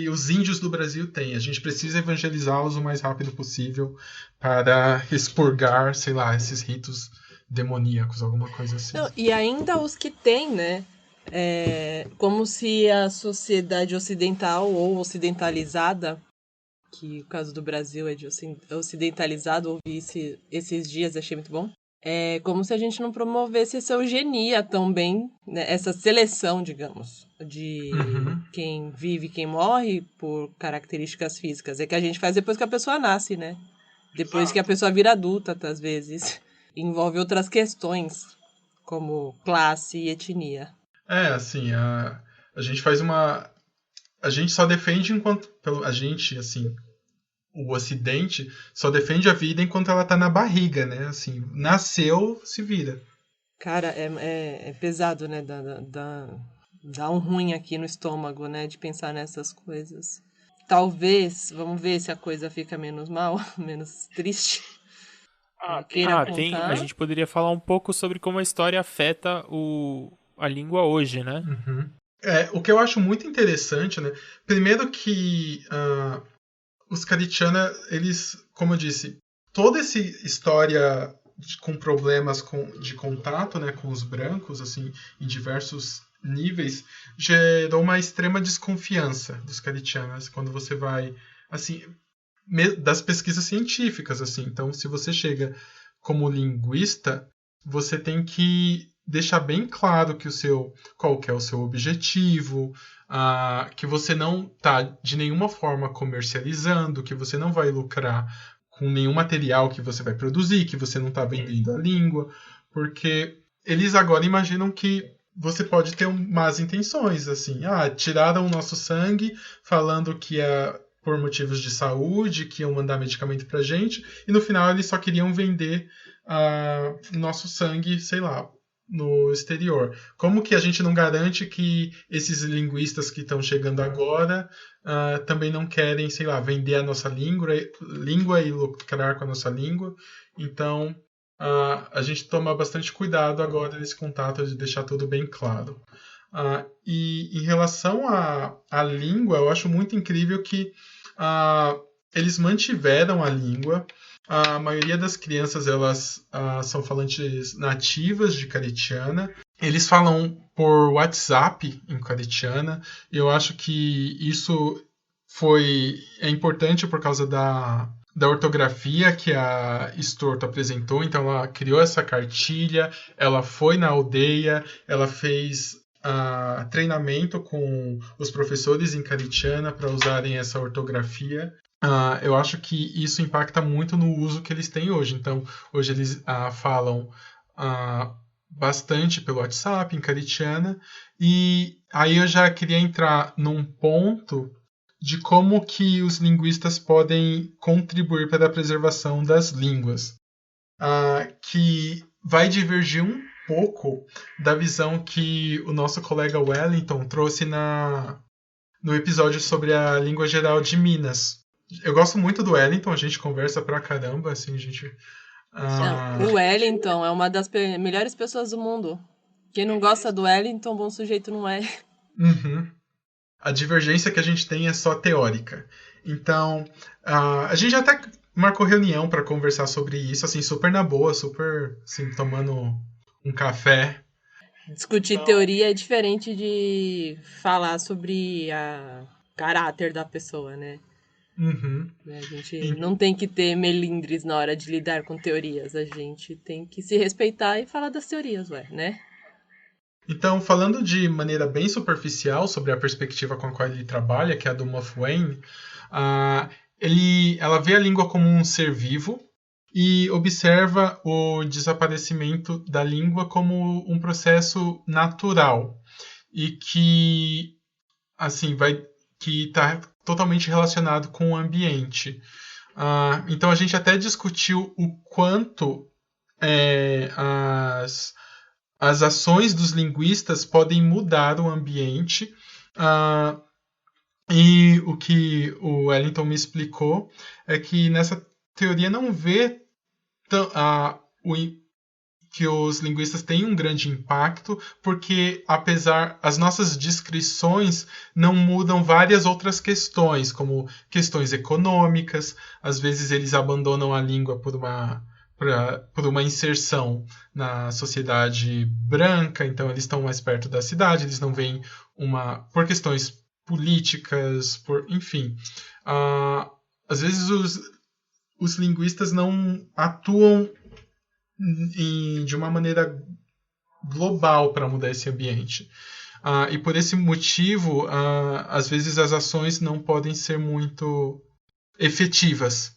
os índios do Brasil têm. A gente precisa evangelizá-los o mais rápido possível para expurgar, sei lá, esses ritos demoníacos, alguma coisa assim. Não, e ainda os que têm, né? Como se a sociedade ocidental ou ocidentalizada, que o caso do Brasil é de ocidentalizado, ouvi esses dias, achei muito bom. É como se a gente não promovesse essa eugenia também, né? Essa seleção, digamos, de quem vive e quem morre por características físicas. É que a gente faz depois que a pessoa nasce, né? Depois que a pessoa vira adulta, às vezes. Envolve outras questões, como classe e etnia. Assim, a gente faz a gente só defende a gente, assim, o Ocidente só defende a vida enquanto ela tá na barriga, né? Assim, nasceu, se vira. Cara, é pesado, né? Dá um ruim aqui no estômago, né? De pensar nessas coisas. Talvez, vamos ver se a coisa fica menos mal, menos triste. A gente poderia falar um pouco sobre como a história afeta a língua hoje, né? O que eu acho muito interessante, né? Primeiro que os Karitiana, eles, como eu disse, toda essa história com problemas de contato, né, com os brancos, assim, em diversos níveis, gerou uma extrema desconfiança dos Karitianas quando você vai, assim, das pesquisas científicas, assim. Então, se você chega como linguista, você tem que deixar bem claro qual que é o seu objetivo, que você não está de nenhuma forma comercializando, que você não vai lucrar com nenhum material que você vai produzir, que você não está vendendo a língua, porque eles agora imaginam que você pode ter más intenções, assim, tiraram o nosso sangue falando que é por motivos de saúde, que iam mandar medicamento pra gente, e no final eles só queriam vender nosso sangue, sei lá, no exterior. Como que a gente não garante que esses linguistas que estão chegando agora também não querem, sei lá, vender a nossa língua e lucrar com a nossa língua? Então, a gente toma bastante cuidado agora nesse contato de deixar tudo bem claro. E em relação à língua, eu acho muito incrível que eles mantiveram a língua. A maioria das crianças, elas são falantes nativas de Caritiana. Eles falam por WhatsApp em Caritiana. E eu acho que isso é importante por causa da ortografia que a Storto apresentou. Então, ela criou essa cartilha, ela foi na aldeia, ela fez treinamento com os professores em Caritiana para usarem essa ortografia. Eu acho que isso impacta muito no uso que eles têm hoje. Então, hoje eles falam bastante pelo WhatsApp, em Caritiana. E aí eu já queria entrar num ponto de como que os linguistas podem contribuir para a preservação das línguas, que vai divergir um pouco da visão que o nosso colega Wellington trouxe no episódio sobre a língua geral de Minas. Eu gosto muito do Wellington, a gente conversa pra caramba, assim, a gente... Não, o Wellington é uma das melhores pessoas do mundo. Quem não gosta do Wellington, bom sujeito não é. Uhum. A divergência que a gente tem é só teórica. Então, a gente até marcou reunião para conversar sobre isso, assim, super na boa, super, assim, tomando um café. Discutir teoria é diferente de falar sobre o caráter da pessoa, né? Uhum. A gente não tem que ter melindres na hora de lidar com teorias. A gente tem que se respeitar e falar das teorias, né? Então, falando de maneira bem superficial sobre a perspectiva com a qual ele trabalha, que é a do Muff Wayne, ela vê a língua como um ser vivo e observa o desaparecimento da língua como um processo natural e que, assim, que está totalmente relacionado com o ambiente. Então, a gente até discutiu o quanto as ações dos linguistas podem mudar o ambiente. E o que o Wellington me explicou é que nessa teoria não vê que os linguistas têm um grande impacto, porque apesar as nossas descrições não mudam várias outras questões, como questões econômicas, às vezes eles abandonam a língua por uma inserção na sociedade branca, então eles estão mais perto da cidade, eles não veem por questões políticas, enfim. Às vezes os linguistas não atuam de uma maneira global para mudar esse ambiente. E por esse motivo, às vezes as ações não podem ser muito efetivas.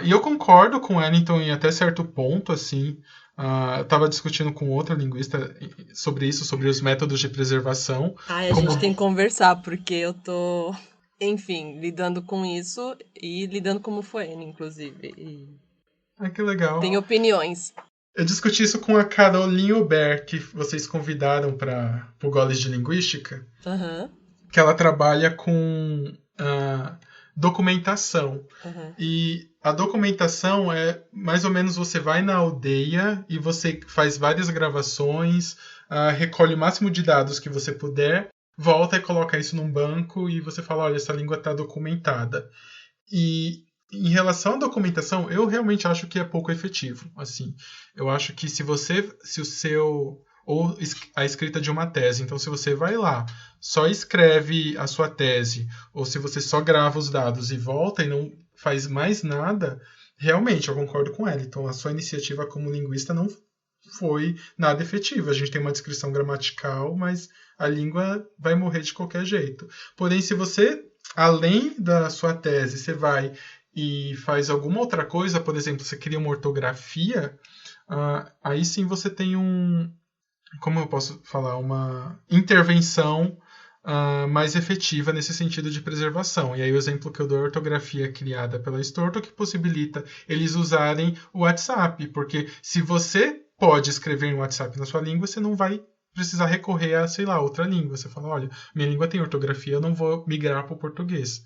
E eu concordo com o Wellington em até certo ponto, assim. Eu estava discutindo com outro linguista sobre isso, sobre os métodos de preservação. A gente tem que conversar, porque eu tô, enfim, lidando com isso e lidando como foi, inclusive. Que legal. Tem opiniões. Eu discuti isso com a Caroline Aubert, que vocês convidaram para o Goles de Linguística, que ela trabalha com documentação. E a documentação é mais ou menos você vai na aldeia e você faz várias gravações, recolhe o máximo de dados que você puder, volta e coloca isso num banco e você fala, olha, essa língua está documentada. E em relação à documentação, eu realmente acho que é pouco efetivo. Assim, eu acho que ou a escrita de uma tese. Então, se você vai lá, só escreve a sua tese, ou se você só grava os dados e volta e não faz mais nada, realmente, eu concordo com ela. Então, a sua iniciativa como linguista não foi nada efetiva. A gente tem uma descrição gramatical, mas a língua vai morrer de qualquer jeito. Porém, se você, além da sua tese, você vai e faz alguma outra coisa, por exemplo, você cria uma ortografia, aí sim você tem como eu posso falar, uma intervenção mais efetiva nesse sentido de preservação. E aí o exemplo que eu dou é a ortografia criada pela Storto, que possibilita eles usarem o WhatsApp, porque se você pode escrever em WhatsApp na sua língua, você não vai precisar recorrer a, sei lá, outra língua. Você fala, olha, minha língua tem ortografia, eu não vou migrar para o português.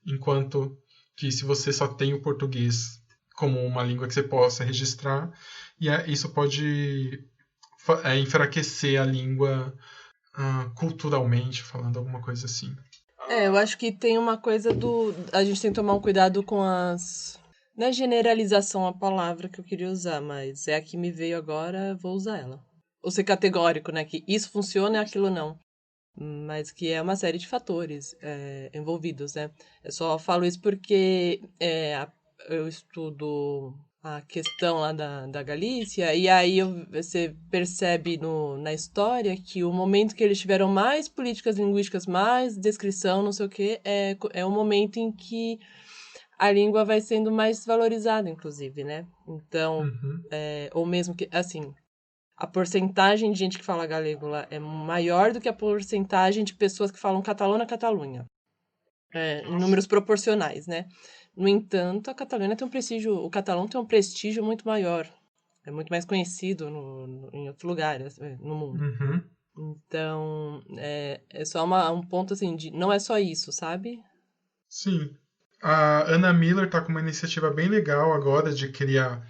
Enquanto que se você só tem o português como uma língua que você possa registrar, isso pode enfraquecer a língua culturalmente, falando alguma coisa assim. Eu acho que tem uma coisa a gente tem que tomar um cuidado com Não é generalização a palavra que eu queria usar, mas é a que me veio agora, vou usar ela. Ou ser categórico, né? Que isso funciona e aquilo não. Mas que é uma série de fatores envolvidos, né? Eu só falo isso porque eu estudo a questão lá da Galícia, e aí você percebe na história que o momento que eles tiveram mais políticas linguísticas, mais descrição, não sei o quê, é o momento em que a língua vai sendo mais valorizada, inclusive, né? Então, Uhum. ou mesmo que, assim, a porcentagem de gente que fala galego lá é maior do que a porcentagem de pessoas que falam catalão na Catalunha. Em números proporcionais, né? No entanto, a Catalunha tem o catalão tem um prestígio muito maior. É muito mais conhecido em outros lugares, no mundo. Uhum. Então, é só um ponto assim, não é só isso, sabe? Sim. A Anna Miller está com uma iniciativa bem legal agora de criar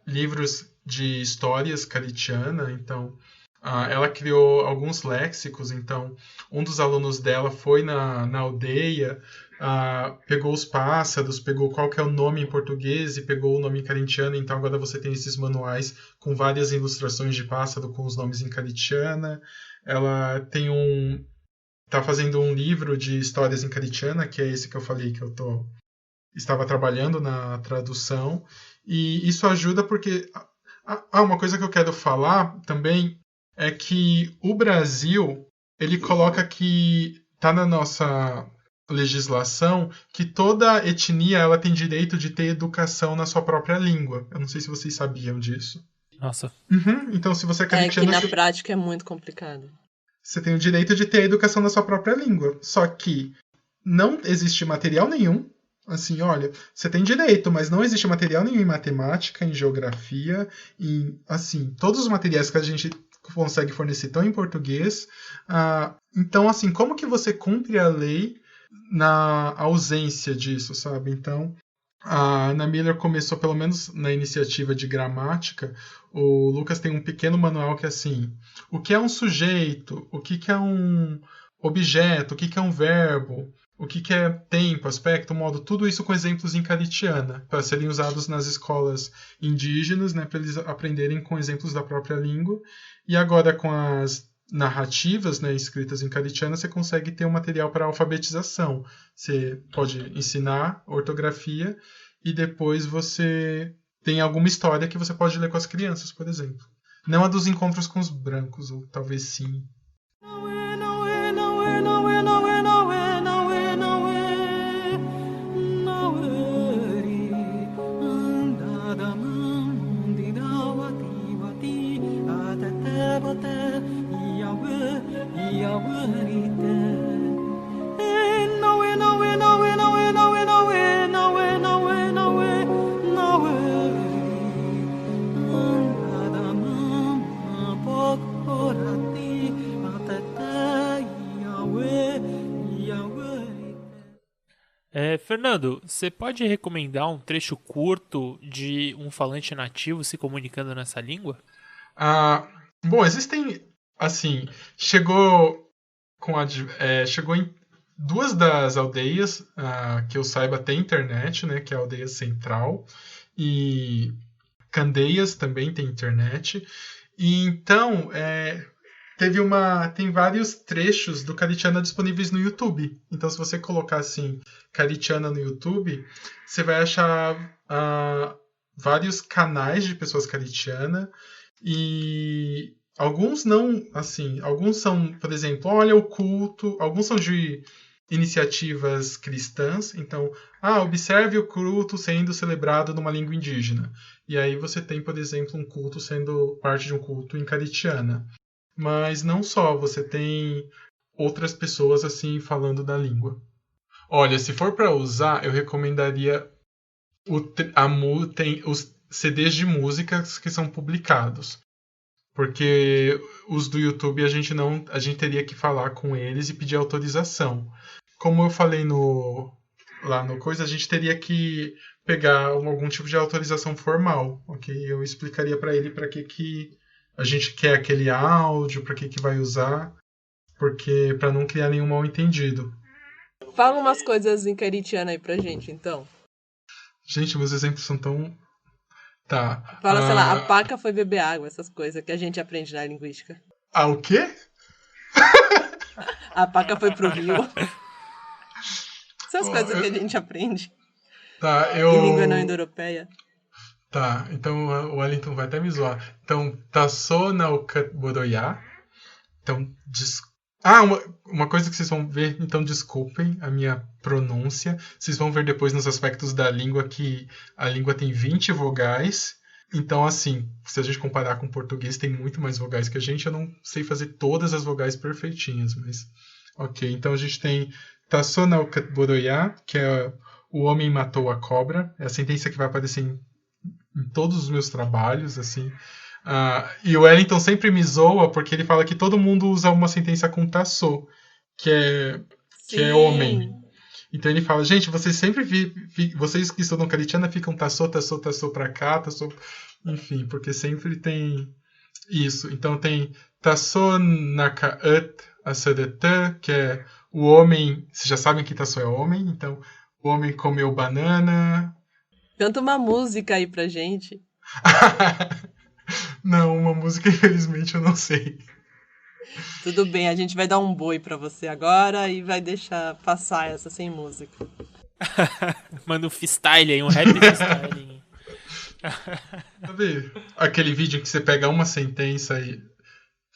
livros de histórias caritiana. Então, ela criou alguns léxicos. Então, um dos alunos dela foi na aldeia, pegou os pássaros, pegou qual que é o nome em português e pegou o nome em caritiano. Então, agora você tem esses manuais com várias ilustrações de pássaro com os nomes em caritiana. Ela tá fazendo um livro de histórias em caritiana, que é esse que eu falei que estava trabalhando na tradução, e isso ajuda porque uma coisa que eu quero falar também é que o Brasil, ele coloca que tá na nossa legislação que toda etnia ela tem direito de ter educação na sua própria língua. Eu não sei se vocês sabiam disso. Nossa. Uhum. Então, se você é Que caritiano, na prática é muito complicado. você tem o direito de ter a educação na sua própria língua. Só que não existe material nenhum. Assim, olha, você tem direito, mas não existe material nenhum em matemática, em geografia, assim, todos os materiais que a gente consegue fornecer estão em português. Então, assim, como que você cumpre a lei na ausência disso, sabe? Então, a Anna Miller começou, pelo menos na iniciativa de gramática, o Lucas tem um pequeno manual que é assim, o que é um sujeito, o que é um objeto, o que é um verbo, o que é tempo, aspecto, modo, tudo isso com exemplos em caritiana, para serem usados nas escolas indígenas, né, para eles aprenderem com exemplos da própria língua. E agora com as narrativas, né, escritas em caritiana, você consegue ter um material para alfabetização. Você pode ensinar ortografia e depois você tem alguma história que você pode ler com as crianças, por exemplo. Não a dos encontros com os brancos, ou talvez sim. Fernando, você pode recomendar um trecho curto de um falante nativo se comunicando nessa língua? Bom, existem, assim, chegou em duas das aldeias que eu saiba tem internet, né, que é a aldeia central, e Candeias também tem internet, e então tem vários trechos do Caritiana disponíveis no YouTube. Então, se você colocar assim, Caritiana no YouTube, você vai achar vários canais de pessoas caritiana. E alguns não, assim, alguns são, por exemplo, olha o culto, alguns são de iniciativas cristãs. Então, observe o culto sendo celebrado numa língua indígena. E aí você tem, por exemplo, um culto sendo parte de um culto em caritiana. Mas não só, você tem outras pessoas assim falando da língua. Olha, se for para usar, eu recomendaria tem os CDs de músicas que são publicados. Porque os do YouTube a gente teria que falar com eles e pedir autorização. Como eu falei lá no coisa, a gente teria que pegar algum tipo de autorização formal, ok? Eu explicaria para ele para que a gente quer aquele áudio, para que vai usar, porque para não criar nenhum mal entendido. Fala umas coisas em caritiana aí pra gente, então. Gente, meus exemplos são tão... Tá. Fala, sei lá, a paca foi beber água, essas coisas que a gente aprende na linguística. O quê? A paca foi pro rio. Essas coisas que a gente aprende Tá, em língua não indo-europeia. Tá, então o Wellington vai até me zoar. Então, tassou na Boroyá. Então, uma coisa que vocês vão ver, então desculpem a minha pronúncia. Vocês vão ver depois nos aspectos da língua que a língua tem 20 vogais. Então, assim, se a gente comparar com o português, tem muito mais vogais que a gente. Eu não sei fazer todas as vogais perfeitinhas, mas... Ok, então a gente tem tassou na Boroyá, que é o homem matou a cobra. É a sentença que vai aparecer em todos os meus trabalhos, assim. E o Wellington sempre me zoa porque ele fala que todo mundo usa uma sentença com tassou, que é homem. Então ele fala, gente, vocês sempre vocês que estudam caritiana ficam tassou pra cá, tassou... Enfim, porque sempre tem isso. Então tem tassou na kaat asadetã, que é o homem... Vocês já sabem que tassou é homem, então o homem comeu banana... Canta uma música aí pra gente. Não, uma música, infelizmente, eu não sei. Tudo bem, a gente vai dar um boi pra você agora e vai deixar passar essa sem música. Manda um freestyle aí, um rap freestyle. Sabe aquele vídeo que você pega uma sentença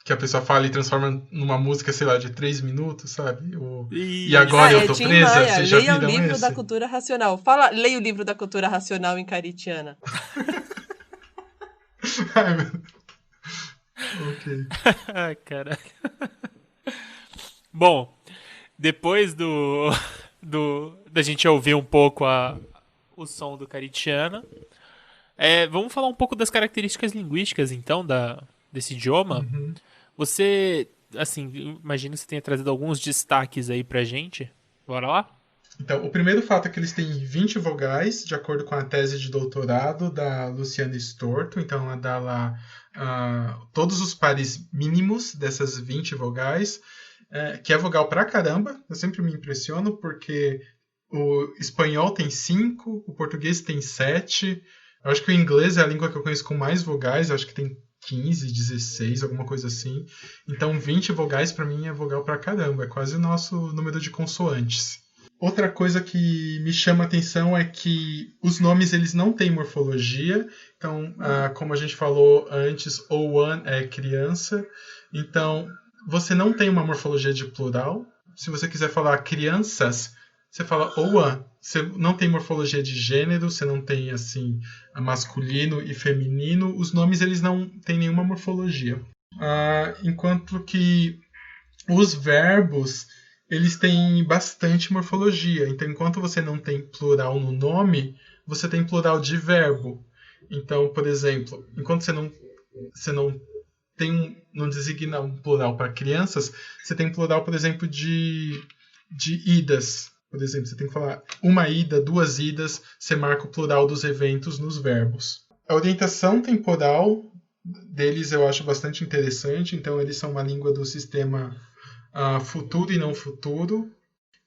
que a pessoa fala e transforma numa música, sei lá, de 3 minutos, sabe? E agora eu tô Tim presa? Maia, Vocês já leia o viram livro esse? da cultura racional. Leia o livro da cultura racional em caritiana. Ai, meu... Ok. Ai, caralho. Bom, depois da gente ouvir um pouco o som do caritiana, vamos falar um pouco das características linguísticas, então, desse idioma. Uhum. Você, assim, imagino que você tenha trazido alguns destaques aí pra gente. Bora lá? Então, o primeiro fato é que eles têm 20 vogais, de acordo com a tese de doutorado da Luciana Storto. Então, ela dá lá todos os pares mínimos dessas 20 vogais, que é vogal pra caramba. Eu sempre me impressiono, porque o espanhol tem 5, o português tem 7. Eu acho que o inglês é a língua que eu conheço com mais vogais, eu acho que tem 15, 16, alguma coisa assim. Então, 20 vogais pra mim é vogal pra caramba, é quase o nosso número de consoantes. Outra coisa que me chama a atenção é que os nomes eles não têm morfologia. Então, como a gente falou antes, o one é criança. Então, você não tem uma morfologia de plural. Se você quiser falar crianças, você fala o one. Você não tem morfologia de gênero, você não tem assim masculino e feminino. Os nomes eles não têm nenhuma morfologia. Enquanto que os verbos eles têm bastante morfologia. Então, enquanto você não tem plural no nome, você tem plural de verbo. Então, por exemplo, enquanto você não designa um plural para crianças, você tem plural, por exemplo, de idas. Por exemplo, você tem que falar uma ida, 2 idas, você marca o plural dos eventos nos verbos. A orientação temporal deles eu acho bastante interessante. Então, eles são uma língua do sistema futuro e não futuro.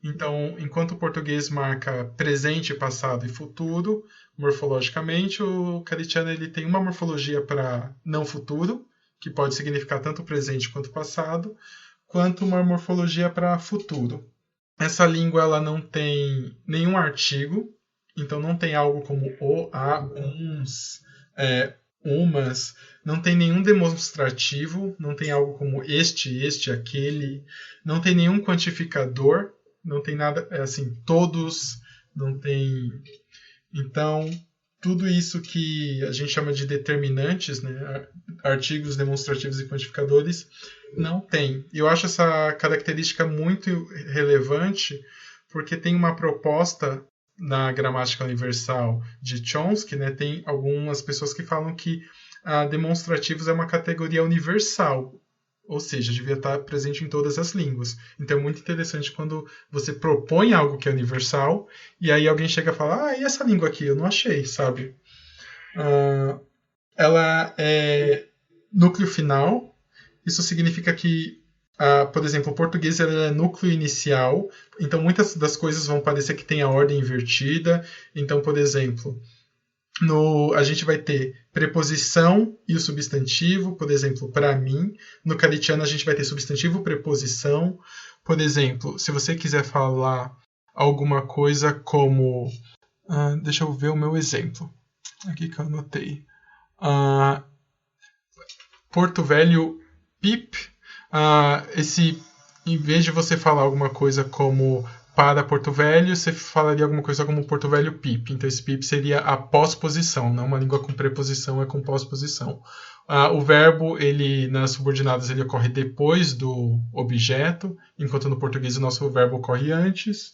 Então, enquanto o português marca presente, passado e futuro, morfologicamente, o caritiano ele tem uma morfologia para não futuro, que pode significar tanto presente quanto passado, quanto uma morfologia para futuro. Essa língua ela não tem nenhum artigo, então não tem algo como o, a, uns, umas, não tem nenhum demonstrativo, não tem algo como este, aquele, não tem nenhum quantificador, não tem nada, assim, todos, não tem... Então, tudo isso que a gente chama de determinantes, né, artigos demonstrativos e quantificadores, não tem. Eu acho essa característica muito relevante porque tem uma proposta na gramática universal de Chomsky, né, tem algumas pessoas que falam que demonstrativos é uma categoria universal, ou seja, devia estar presente em todas as línguas. Então é muito interessante quando você propõe algo que é universal e aí alguém chega a falar, e essa língua aqui? Eu não achei, sabe? Ela é núcleo final. Isso significa que por exemplo, o português ele é núcleo inicial, então muitas das coisas vão parecer que tem a ordem invertida. Então, por exemplo, a gente vai ter preposição e o substantivo, por exemplo, para mim. No caritiano a gente vai ter substantivo, preposição. Por exemplo, se você quiser falar alguma coisa como... deixa eu ver o meu exemplo. Aqui que eu anotei. Porto Velho, PIP. Em vez de você falar alguma coisa como para Porto Velho, você falaria alguma coisa como Porto Velho PIP. Então esse PIP seria a pós-posição, não uma língua com preposição, é com pós-posição. O verbo, nas subordinadas, ele ocorre depois do objeto, enquanto no português o nosso verbo ocorre antes.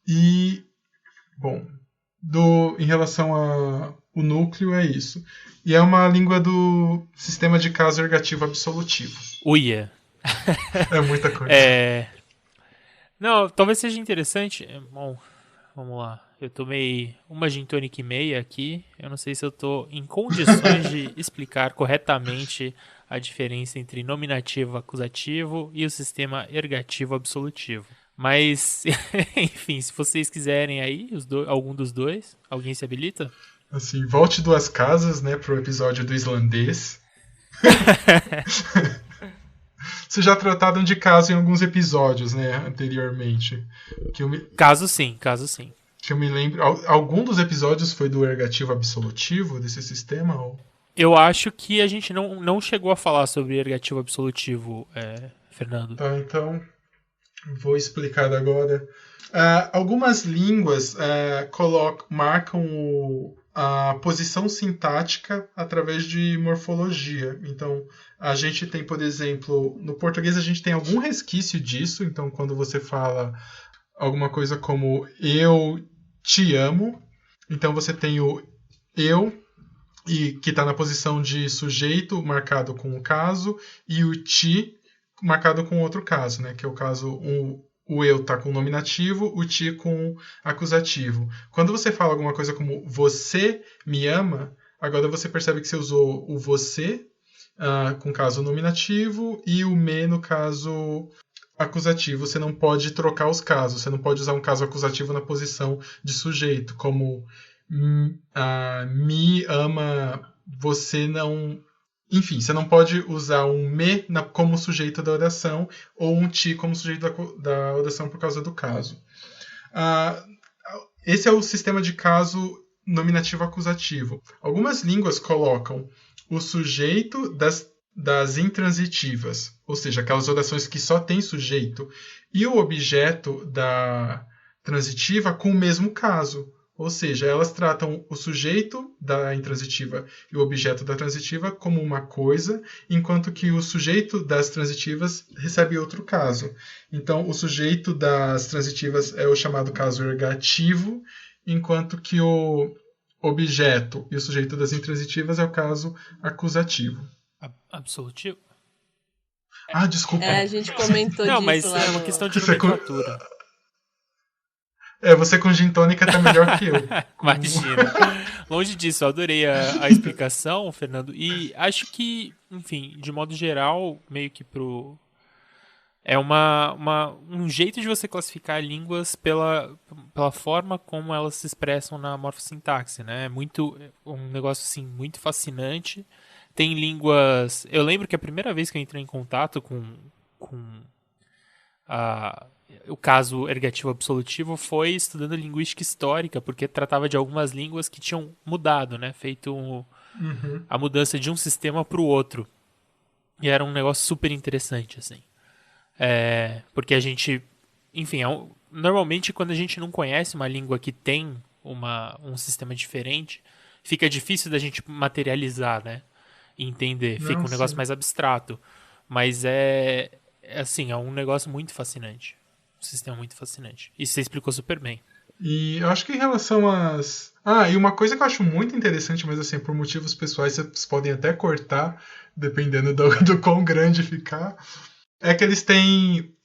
Em relação ao núcleo, é isso. E é uma língua do sistema de caso ergativo absolutivo. Uia! É muita coisa. Não, talvez seja interessante. Bom, vamos lá. Eu tomei uma gin tonic e meia aqui. Eu não sei se eu estou em condições de explicar corretamente a diferença entre nominativo acusativo e o sistema ergativo absolutivo. Mas, enfim, se vocês quiserem aí, algum dos dois, alguém se habilita? Assim, volte 2 casas, né, pro episódio do islandês. Vocês já trataram de caso em alguns episódios, né, anteriormente. Caso sim. Que eu me lembro. Algum dos episódios foi do ergativo absolutivo desse sistema? Ou... Eu acho que a gente não chegou a falar sobre ergativo absolutivo, Fernando. Tá, então vou explicar agora. Algumas línguas marcam a posição sintática através de morfologia. Então, a gente tem, por exemplo, no português a gente tem algum resquício disso. Então, quando você fala alguma coisa como eu te amo, então você tem o eu, que está na posição de sujeito marcado com o caso, e o ti marcado com outro caso, né? Que é o caso... O eu está com o nominativo, o ti com o acusativo. Quando você fala alguma coisa como você me ama, agora você percebe que você usou o você com caso nominativo e o me no caso acusativo. Você não pode trocar os casos. Você não pode usar um caso acusativo na posição de sujeito, como me ama, você não... Enfim, você não pode usar um me como sujeito da oração ou um ti como sujeito da oração por causa do caso. Esse é o sistema de caso nominativo acusativo. Algumas línguas colocam o sujeito das intransitivas, ou seja, aquelas orações que só tem sujeito, e o objeto da transitiva com o mesmo caso. Ou seja, elas tratam o sujeito da intransitiva e o objeto da transitiva como uma coisa, enquanto que o sujeito das transitivas recebe outro caso. Então, o sujeito das transitivas é o chamado caso ergativo, enquanto que o objeto e o sujeito das intransitivas é o caso acusativo. Absolutivo? Desculpa. A gente comentou disso. Não, mas lá é uma questão de nomenclatura. Você com gin tônica tá melhor que eu. Imagina. Longe disso, eu adorei a explicação, Fernando. E acho que, enfim, de modo geral, meio que é um jeito de você classificar línguas pela forma como elas se expressam na morfossintaxe, né? É um negócio, assim, muito fascinante. Tem línguas... Eu lembro que a primeira vez que eu entrei em contato com o caso ergativo absolutivo foi estudando linguística histórica, porque tratava de algumas línguas que tinham mudado, né? Feito a mudança de um sistema para o outro. E era um negócio super interessante, assim. Porque a gente... Enfim, normalmente quando a gente não conhece uma língua que tem um sistema diferente, fica difícil da gente materializar, né? E entender. Fica um negócio mais abstrato. Mas assim, é um negócio muito fascinante. Um sistema muito fascinante. E você explicou super bem. E eu acho que em relação às... e uma coisa que eu acho muito interessante, mas assim, por motivos pessoais, vocês podem até cortar, dependendo do quão grande ficar, é que eles têm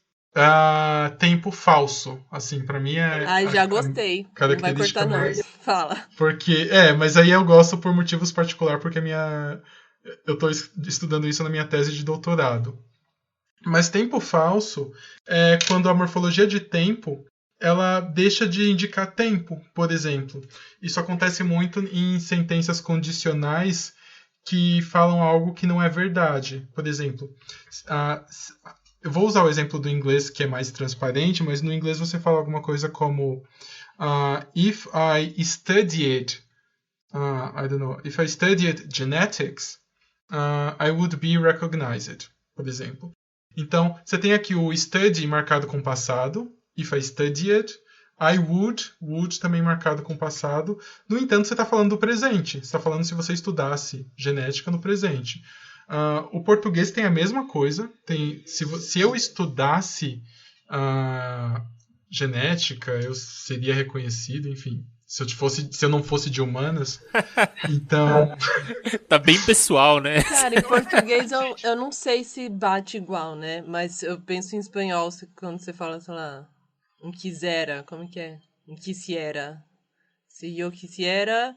tempo falso. Assim, pra mim é... já gostei. Não vai cortar não. Fala. Porque... mas aí eu gosto por motivos particulares, porque eu tô estudando isso na minha tese de doutorado. Mas tempo falso é quando a morfologia de tempo ela deixa de indicar tempo, por exemplo. Isso acontece muito em sentenças condicionais que falam algo que não é verdade. Por exemplo, eu vou usar o exemplo do inglês que é mais transparente, mas no inglês você fala alguma coisa como if I studied, I don't know, if I studied genetics, I would be recognized, por exemplo. Então, você tem aqui o study marcado com passado, if I studied, I would também marcado com passado. No entanto, você está falando do presente. Você está falando se você estudasse genética no presente. O português tem a mesma coisa. Se eu estudasse genética, eu seria reconhecido, enfim. Se eu não fosse de humanas. Então. Tá bem pessoal, né? Cara, em português eu não sei se bate igual, né? Mas eu penso em espanhol quando você fala, sei lá, em quisera, como que é? Em quisiera. Se eu quisiera,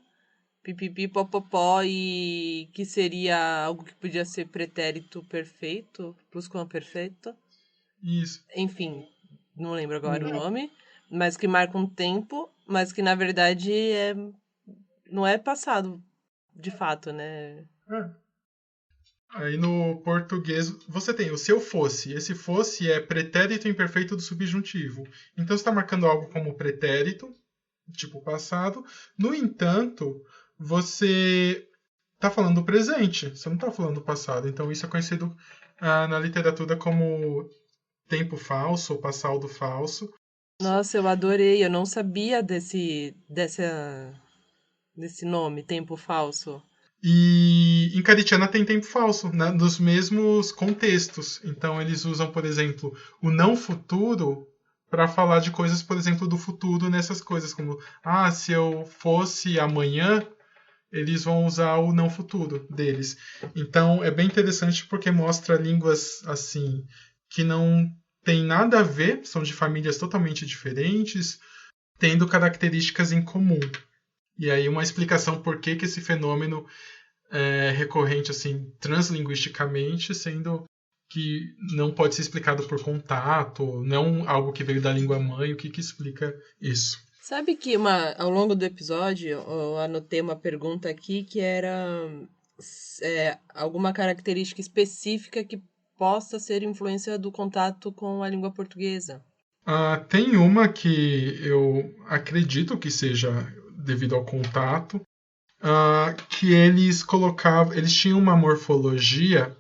pipipi, popopó, e que seria algo que podia ser pretérito perfeito, pluscuamperfeito. Isso. Enfim, não lembro agora o nome, mas que marca um tempo, mas que na verdade não é passado de fato, né? Aí no português você tem o se eu fosse. Esse fosse é pretérito imperfeito do subjuntivo. Então você está marcando algo como pretérito, tipo passado. No entanto, você está falando do presente. Você não está falando do passado. Então isso é conhecido na literatura como tempo falso ou passado falso. Nossa, eu adorei. Eu não sabia desse nome, tempo falso. E em Caritiana tem tempo falso, né, nos mesmos contextos. Então eles usam, por exemplo, o não futuro para falar de coisas, por exemplo, do futuro nessas coisas, como se eu fosse amanhã, eles vão usar o não futuro deles. Então é bem interessante porque mostra línguas assim que não tem nada a ver, são de famílias totalmente diferentes, tendo características em comum. E aí uma explicação por que esse fenômeno é recorrente assim translinguisticamente, sendo que não pode ser explicado por contato, não algo que veio da língua mãe, o que explica isso? Sabe que ao longo do episódio eu anotei uma pergunta aqui que era alguma característica específica que possa ser influência do contato com a língua portuguesa. Tem uma que eu acredito que seja devido ao contato, que eles tinham uma morfologia,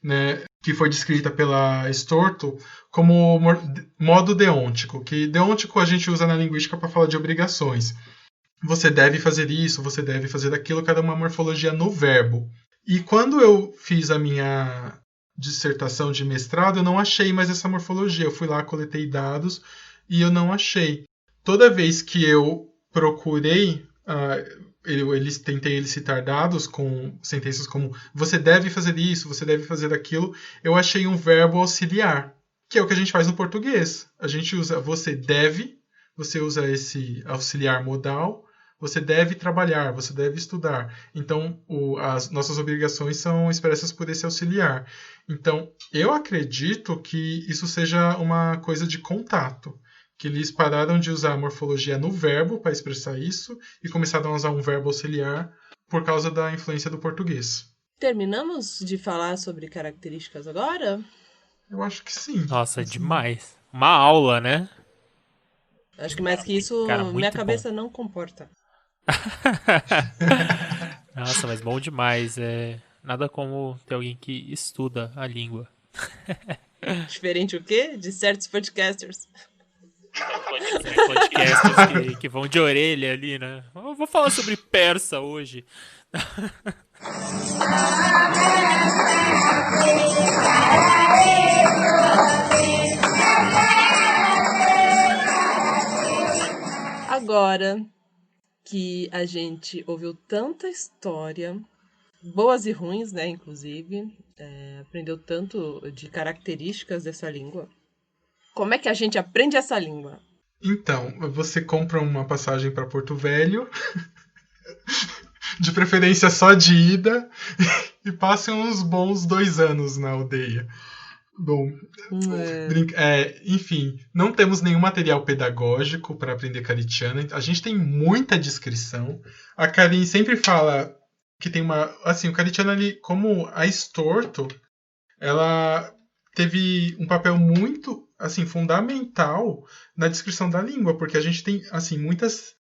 né, que foi descrita pela Storto como modo deôntico, que deôntico a gente usa na linguística para falar de obrigações. Você deve fazer isso, você deve fazer aquilo, que era uma morfologia no verbo. E quando eu fiz a minha dissertação de mestrado, eu não achei mais essa morfologia. Eu fui lá, coletei dados e eu não achei. Toda vez que eu procurei, tentei elicitar dados com sentenças como você deve fazer isso, você deve fazer aquilo, eu achei um verbo auxiliar, que é o que a gente faz no português. A gente usa você deve, você usa esse auxiliar modal, você deve trabalhar, você deve estudar. Então, as nossas obrigações são expressas por esse auxiliar. Então, eu acredito que isso seja uma coisa de contato, que eles pararam de usar a morfologia no verbo para expressar isso e começaram a usar um verbo auxiliar por causa da influência do português. Terminamos de falar sobre características agora? Eu acho que sim. Nossa, demais. Uma aula, né? Acho que mais que isso, Cara, minha muito cabeça bom. não comporta. Nossa, mas bom demais. Nada como ter alguém que estuda a língua. Diferente o quê? De certos podcasters. Podcasts que vão de orelha ali, né? Eu vou falar sobre persa hoje. Agora que a gente ouviu tanta história, boas e ruins, né, inclusive, aprendeu tanto de características dessa língua, como é que a gente aprende essa língua? Então, você compra uma passagem para Porto Velho, de preferência só de ida, e passa uns bons 2 anos na aldeia. Bom, enfim, não temos nenhum material pedagógico para aprender caritiano. A gente tem muita descrição. A Karin sempre fala que tem uma... Assim, o caritiano ali, como a Estorto, ela teve um papel muito, assim, fundamental na descrição da língua, porque a gente tem, assim, muitas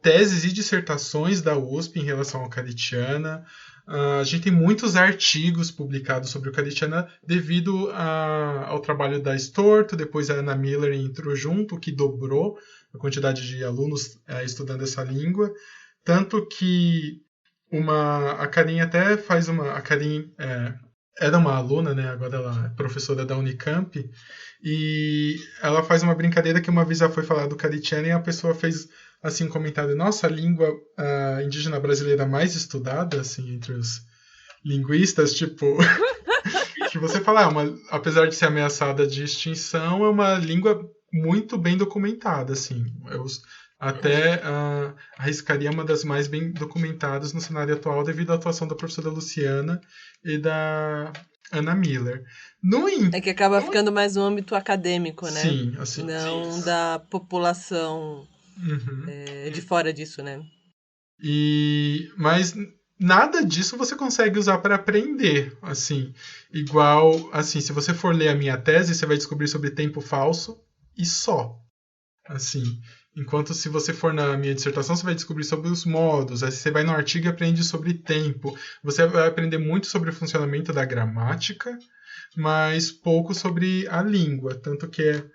teses e dissertações da USP em relação ao caritiana. A gente tem muitos artigos publicados sobre o caritiana devido ao trabalho da Estorto, depois a Anna Miller entrou junto, que dobrou a quantidade de alunos estudando essa língua, tanto que a Karin até faz uma... A Karin era uma aluna, né? Agora ela é professora da Unicamp, e ela faz uma brincadeira que uma vez ela foi falar do caritiana e a pessoa fez assim um comentário: nossa, a língua indígena brasileira mais estudada, assim, entre os linguistas, tipo... que você fala, apesar de ser ameaçada de extinção, é uma língua muito bem documentada, assim. Eu até arriscaria uma das mais bem documentadas no cenário atual devido à atuação da professora Luciana e da Anna Miller. É que acaba ficando mais no âmbito acadêmico, né? Sim, assim. Não da população de fora disso, né? Mas nada disso você consegue usar para aprender, assim. Igual, assim, se você for ler a minha tese, você vai descobrir sobre tempo falso e só. Assim, enquanto se você for na minha dissertação, você vai descobrir sobre os modos. Aí você vai no artigo e aprende sobre tempo. Você vai aprender muito sobre o funcionamento da gramática, mas pouco sobre a língua. Tanto que é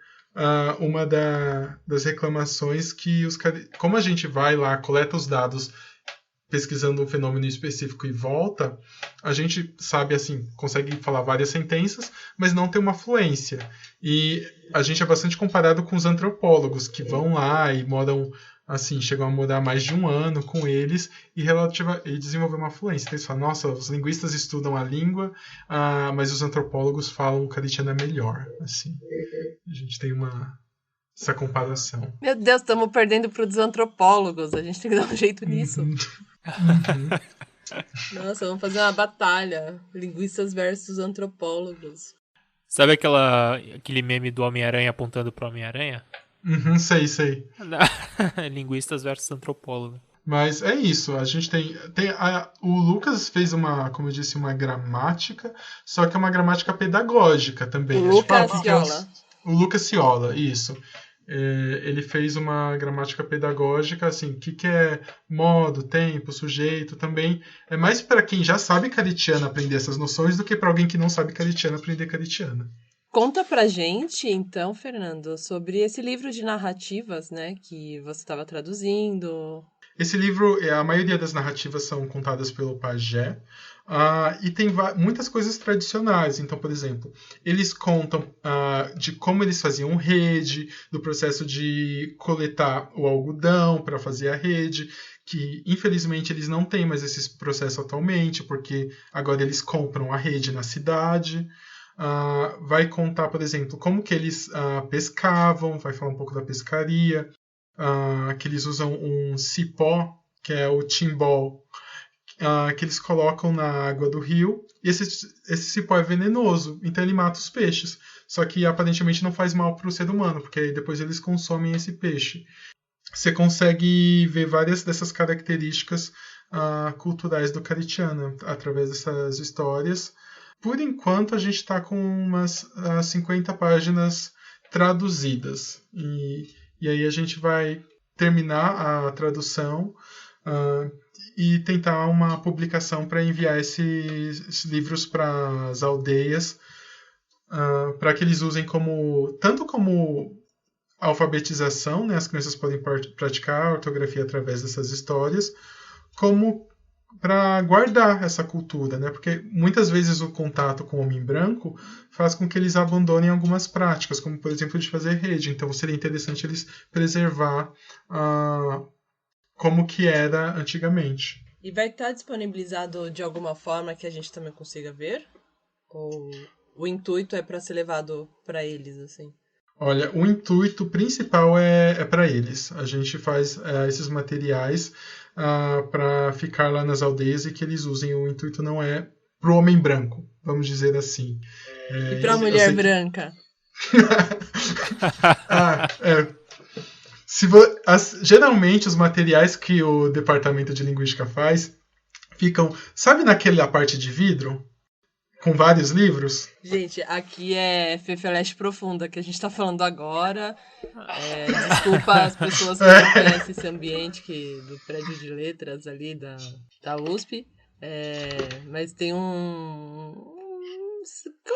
uma das reclamações que como a gente vai lá, coleta os dados pesquisando um fenômeno específico e volta, a gente sabe, assim, consegue falar várias sentenças, mas não tem uma fluência. E a gente é bastante comparado com os antropólogos, que vão lá e moram, assim, chegam a morar mais de um ano com eles e desenvolver uma fluência. Então eles falam, nossa, os linguistas estudam a língua, mas os antropólogos falam o caritiano é melhor. Assim, a gente tem essa comparação. Meu Deus, estamos perdendo para os antropólogos. A gente tem que dar um jeito nisso. Nossa, vamos fazer uma batalha. Linguistas versus antropólogos. Sabe aquele meme do Homem-Aranha apontando pro Homem-Aranha? Sei. Linguistas versus antropólogos. Mas é isso, a gente tem o Lucas fez como eu disse, uma gramática, só que é uma gramática pedagógica também. O Lucas Ciola. O Lucas Ciola, isso. Ele fez uma gramática pedagógica, assim, o que é modo, tempo, sujeito, também. É mais para quem já sabe caritiano aprender essas noções do que para alguém que não sabe caritiano aprender caritiano. Conta pra gente, então, Fernando, sobre esse livro de narrativas, né, que você estava traduzindo. Esse livro, a maioria das narrativas são contadas pelo Pajé, e tem muitas coisas tradicionais. Então, por exemplo, eles contam de como eles faziam rede, do processo de coletar o algodão para fazer a rede, que infelizmente eles não têm mais esse processo atualmente, porque agora eles compram a rede na cidade. Vai contar, por exemplo, como que eles pescavam, vai falar um pouco da pescaria, que eles usam um cipó, que é o timbó, que eles colocam na água do rio, e esse cipó é venenoso, então ele mata os peixes. Só que aparentemente não faz mal para o ser humano, porque aí depois eles consomem esse peixe. Você consegue ver várias dessas características culturais do caritiano através dessas histórias. Por enquanto a gente está com umas 50 páginas traduzidas. E aí a gente vai terminar a tradução e tentar uma publicação para enviar esses livros para as aldeias, para que eles usem tanto como alfabetização, né? As crianças podem praticar a ortografia através dessas histórias, como para guardar essa cultura, né? Porque muitas vezes o contato com o homem branco faz com que eles abandonem algumas práticas, como por exemplo de fazer rede. Então seria interessante eles preservar como que era antigamente. E vai estar disponibilizado de alguma forma que a gente também consiga ver? Ou o intuito é para ser levado para eles, assim? Olha, o intuito principal é para eles. A gente faz esses materiais para ficar lá nas aldeias e que eles usem. O intuito não é para o homem branco, vamos dizer assim. E pra mulher branca? Geralmente os materiais que o departamento de linguística faz ficam, sabe naquela parte de vidro com vários livros? Gente, aqui é Fefeleste Profunda que a gente tá falando agora. Desculpa as pessoas que não conhecem esse ambiente do prédio de letras ali da USP. Mas tem como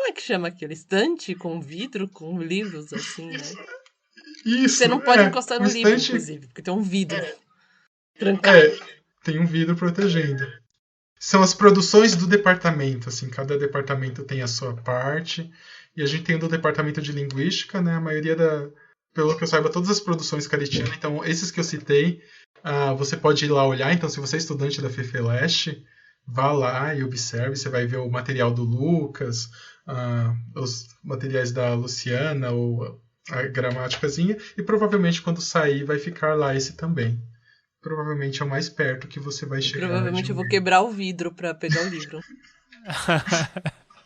é que chama aquilo? Estante com vidro, com livros assim, né? Isso, você não pode encostar no livro, inclusive, porque tem um vidro trancado. Tem um vidro protegendo. São as produções do departamento, assim, cada departamento tem a sua parte, e a gente tem o do departamento de linguística, né, a maioria pelo que eu saiba, todas as produções caritianas, então esses que eu citei, você pode ir lá olhar, então se você é estudante da FEFELESTE, vá lá e observe, você vai ver o material do Lucas, os materiais da Luciana, ou a gramáticazinha, e provavelmente quando sair vai ficar lá esse também. Provavelmente é o mais perto que você vai chegar. Provavelmente eu vou quebrar o vidro para pegar o livro.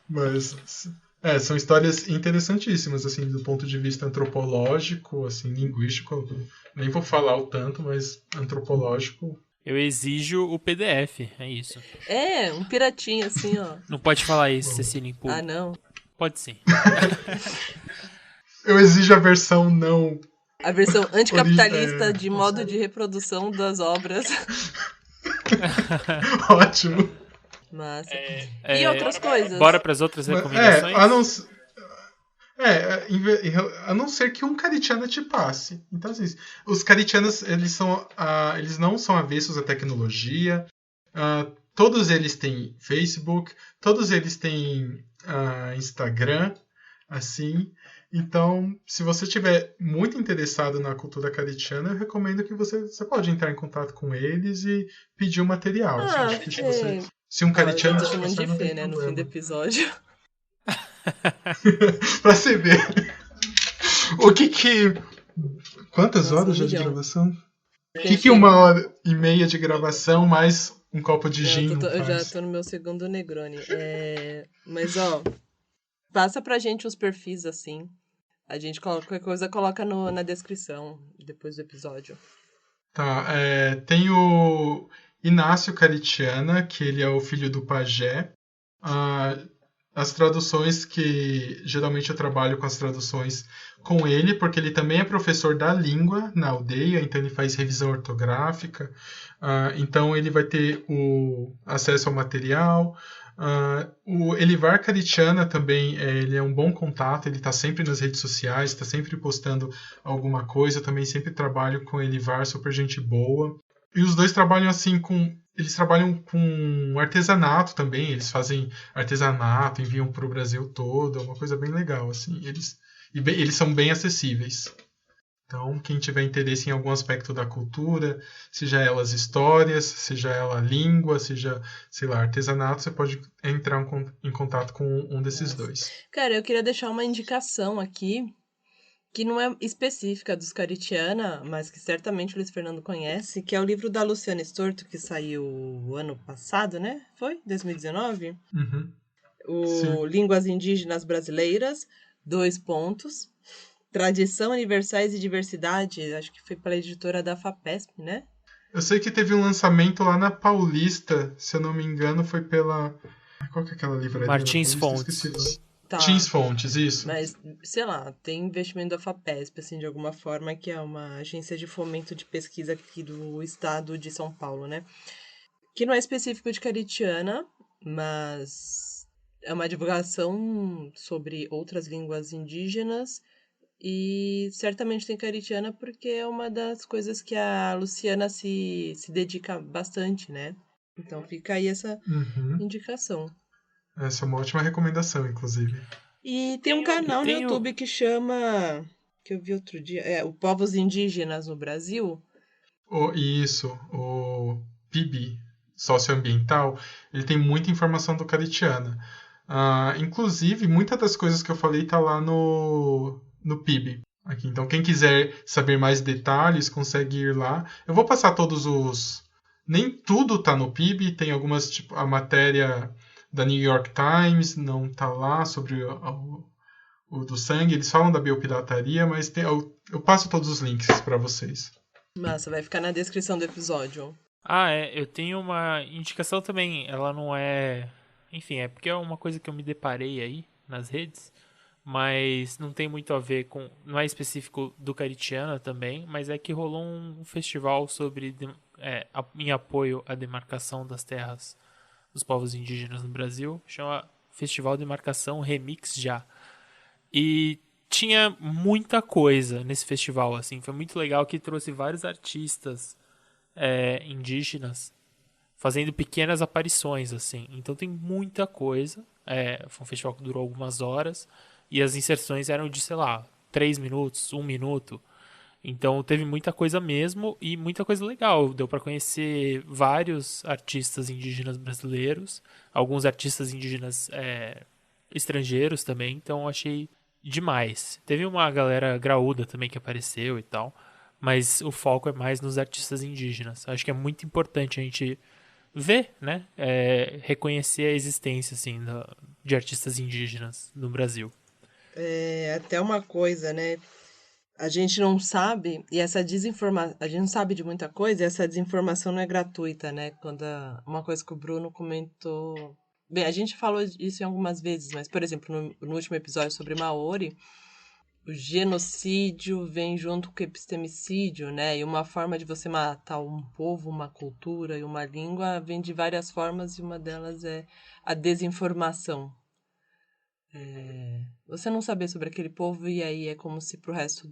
Mas são histórias interessantíssimas, assim, do ponto de vista antropológico, assim, linguístico. Nem vou falar o tanto, mas antropológico. Eu exijo o PDF, é isso. Um piratinho assim, ó. Não pode falar isso, Cecília, em público. Não. Pode sim. Eu exijo a versão não... A versão anticapitalista de modo de reprodução das obras. Ótimo. Massa. E outras coisas? Bora para as outras recomendações? A não ser que um caritiana te passe. Então, assim, os caritianos, eles não são avessos à tecnologia. Todos eles têm Facebook, todos eles têm Instagram, assim. Então, se você estiver muito interessado na cultura caritiana, eu recomendo que você pode entrar em contato com eles e pedir o material. Acho que se um caritiano... Eu tô chamando de Fê, né, no fim do episódio. Pra você ver. Quantas horas já de gravação? O que 1h30 de gravação mais um copo de gin eu já tô no meu segundo Negroni. Mas, passa pra gente os perfis, assim. A gente qualquer coisa coloca na descrição, depois do episódio. Tá, tem o Inácio Caritiana, que ele é o filho do pajé. As traduções que... Geralmente eu trabalho com as traduções com ele, porque ele também é professor da língua na aldeia, então ele faz revisão ortográfica. Então ele vai ter o acesso ao material. O Elivar Caritiana também, ele é um bom contato, ele está sempre nas redes sociais, está sempre postando alguma coisa. Eu também sempre trabalho com o Elivar, super gente boa. E os dois trabalham assim eles trabalham com artesanato também, eles fazem artesanato, enviam para o Brasil todo, é uma coisa bem legal, assim. Eles são bem acessíveis. Então, quem tiver interesse em algum aspecto da cultura, seja elas histórias, seja ela língua, seja, sei lá, artesanato, você pode entrar em contato com um desses dois. Cara, eu queria deixar uma indicação aqui, que não é específica dos Caritiana, mas que certamente o Luiz Fernando conhece, que é o livro da Luciana Storto, que saiu ano passado, né? Foi? 2019? Uhum. Sim. Línguas Indígenas Brasileiras, 2 pontos. Tradição, Universais e Diversidade, acho que foi pela editora da FAPESP, né? Eu sei que teve um lançamento lá na Paulista, se eu não me engano, foi pela... Qual que é aquela livraria? Martins Fontes. Tá. Martins Fontes, isso. Mas, sei lá, tem investimento da FAPESP, assim, de alguma forma, que é uma agência de fomento de pesquisa aqui do estado de São Paulo, né? Que não é específico de Caritiana, mas é uma divulgação sobre outras línguas indígenas. E certamente tem Caritiana porque é uma das coisas que a Luciana se dedica bastante, né? Então fica aí essa indicação. Essa é uma ótima recomendação, inclusive. E tem um canal no YouTube que chama... que eu vi outro dia. O Povos Indígenas no Brasil. O PIB, socioambiental, ele tem muita informação do Caritiana. Inclusive, muitas das coisas que eu falei tá lá no PIB. Aqui. Então, quem quiser saber mais detalhes, consegue ir lá. Eu vou passar todos os... Nem tudo tá no PIB, tem algumas, tipo, a matéria da New York Times, não tá lá sobre o do sangue. Eles falam da biopirataria, mas eu passo todos os links para vocês. Massa, vai ficar na descrição do episódio. Eu tenho uma indicação também. Ela não é... Enfim, é porque é uma coisa que eu me deparei aí nas redes, mas não tem muito a ver com... Não é específico do Caritiana também, mas é que rolou um festival em apoio à demarcação das terras dos povos indígenas no Brasil. Chama Festival de Demarcação Remix Já. E tinha muita coisa nesse festival, assim. Foi muito legal que trouxe vários artistas indígenas fazendo pequenas aparições, assim. Então tem muita coisa. Foi um festival que durou algumas horas. E as inserções eram de, sei lá, 3 minutos, 1 minuto. Então teve muita coisa mesmo e muita coisa legal. Deu para conhecer vários artistas indígenas brasileiros. Alguns artistas indígenas estrangeiros também. Então achei demais. Teve uma galera graúda também que apareceu e tal. Mas o foco é mais nos artistas indígenas. Acho que é muito importante a gente ver, né? Reconhecer a existência, assim, de artistas indígenas no Brasil. Até uma coisa, né? A gente não sabe, e essa desinformação... A gente não sabe de muita coisa, e essa desinformação não é gratuita, né? Uma coisa que o Bruno comentou... Bem, a gente falou isso em algumas vezes, mas, por exemplo, no último episódio sobre Maori... O genocídio vem junto com o epistemicídio, né? E uma forma de você matar um povo, uma cultura e uma língua vem de várias formas e uma delas é a desinformação. Você não saber sobre aquele povo e aí é como se pro resto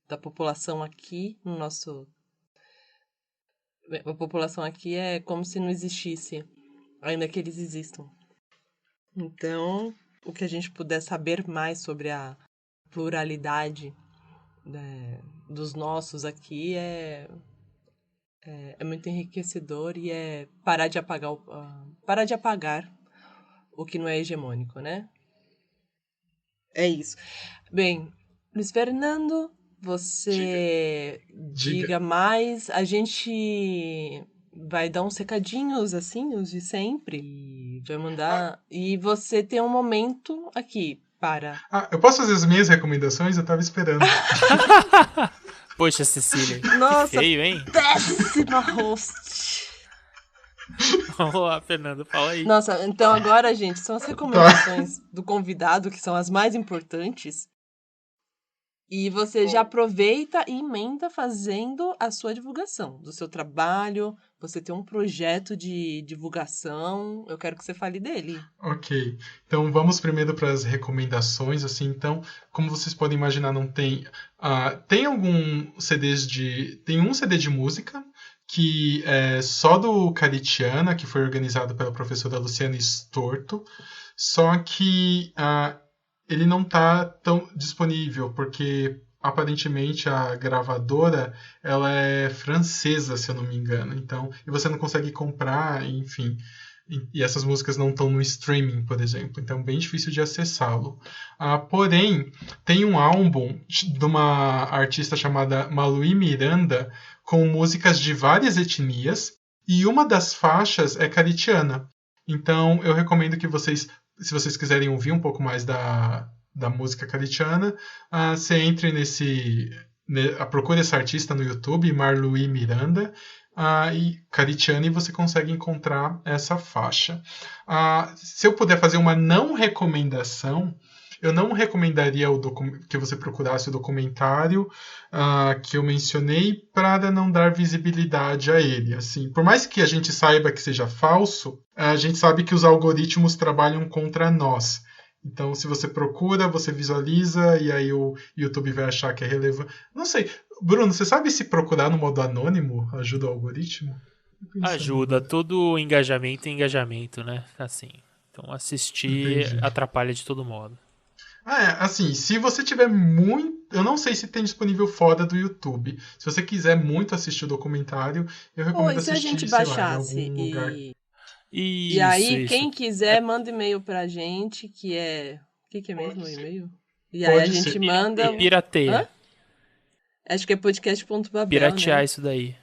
da população aqui, a população aqui é como se não existisse, ainda que eles existam. Então, o que a gente puder saber mais sobre a pluralidade, né, dos nossos aqui é muito enriquecedor e é parar de apagar o que não é hegemônico, né? É isso. Bem, Luiz Fernando, você diga mais. A gente vai dar uns recadinhos, assim, os de sempre. E vai mandar... E você tem um momento aqui para... eu posso fazer as minhas recomendações? Eu tava esperando. Poxa, Cecília. Nossa, que feio, hein? Péssima host. Vamos lá, Fernando, fala aí. Nossa, então agora, gente, são as recomendações do convidado, que são as mais importantes. E você já aproveita e emenda fazendo a sua divulgação do seu trabalho. Você tem um projeto de divulgação. Eu quero que você fale dele. Ok. Então, vamos primeiro para as recomendações. Assim, então, como vocês podem imaginar, não tem... tem Tem um CD de música que é só do Caritiana, que foi organizado pela professora Luciana Storto. Só que... ele não está tão disponível, porque aparentemente a gravadora ela é francesa, se eu não me engano. Então, e você não consegue comprar, enfim. E essas músicas não estão no streaming, por exemplo. Então, bem difícil de acessá-lo. Porém, tem um álbum de uma artista chamada Maluí Miranda, com músicas de várias etnias, e uma das faixas é caritiana. Então, eu recomendo que vocês... Se vocês quiserem ouvir um pouco mais da música caritiana, você entre procure essa artista no YouTube, Maluí Miranda, e caritiana, e você consegue encontrar essa faixa. Se eu puder fazer uma não recomendação, eu não recomendaria que você procurasse o documentário que eu mencionei, para não dar visibilidade a ele. Assim, por mais que a gente saiba que seja falso, a gente sabe que os algoritmos trabalham contra nós. Então, se você procura, você visualiza, e aí o YouTube vai achar que é relevante. Não sei. Bruno, você sabe se procurar no modo anônimo ajuda o algoritmo? Ajuda. Todo engajamento é engajamento, né? Assim. Então, assistir Entendi. atrapalha de todo modo. Assim, se você tiver muito... Eu não sei se tem disponível fora do YouTube. Se você quiser muito assistir o documentário, eu recomendo assistir, se a gente sei lá, baixasse em algum lugar. E aí, quem quiser, manda e-mail pra gente, que é... O que é mesmo o e-mail? E aí a gente manda... Pirateia. Acho que é podcast.babel, Piratear né? isso daí.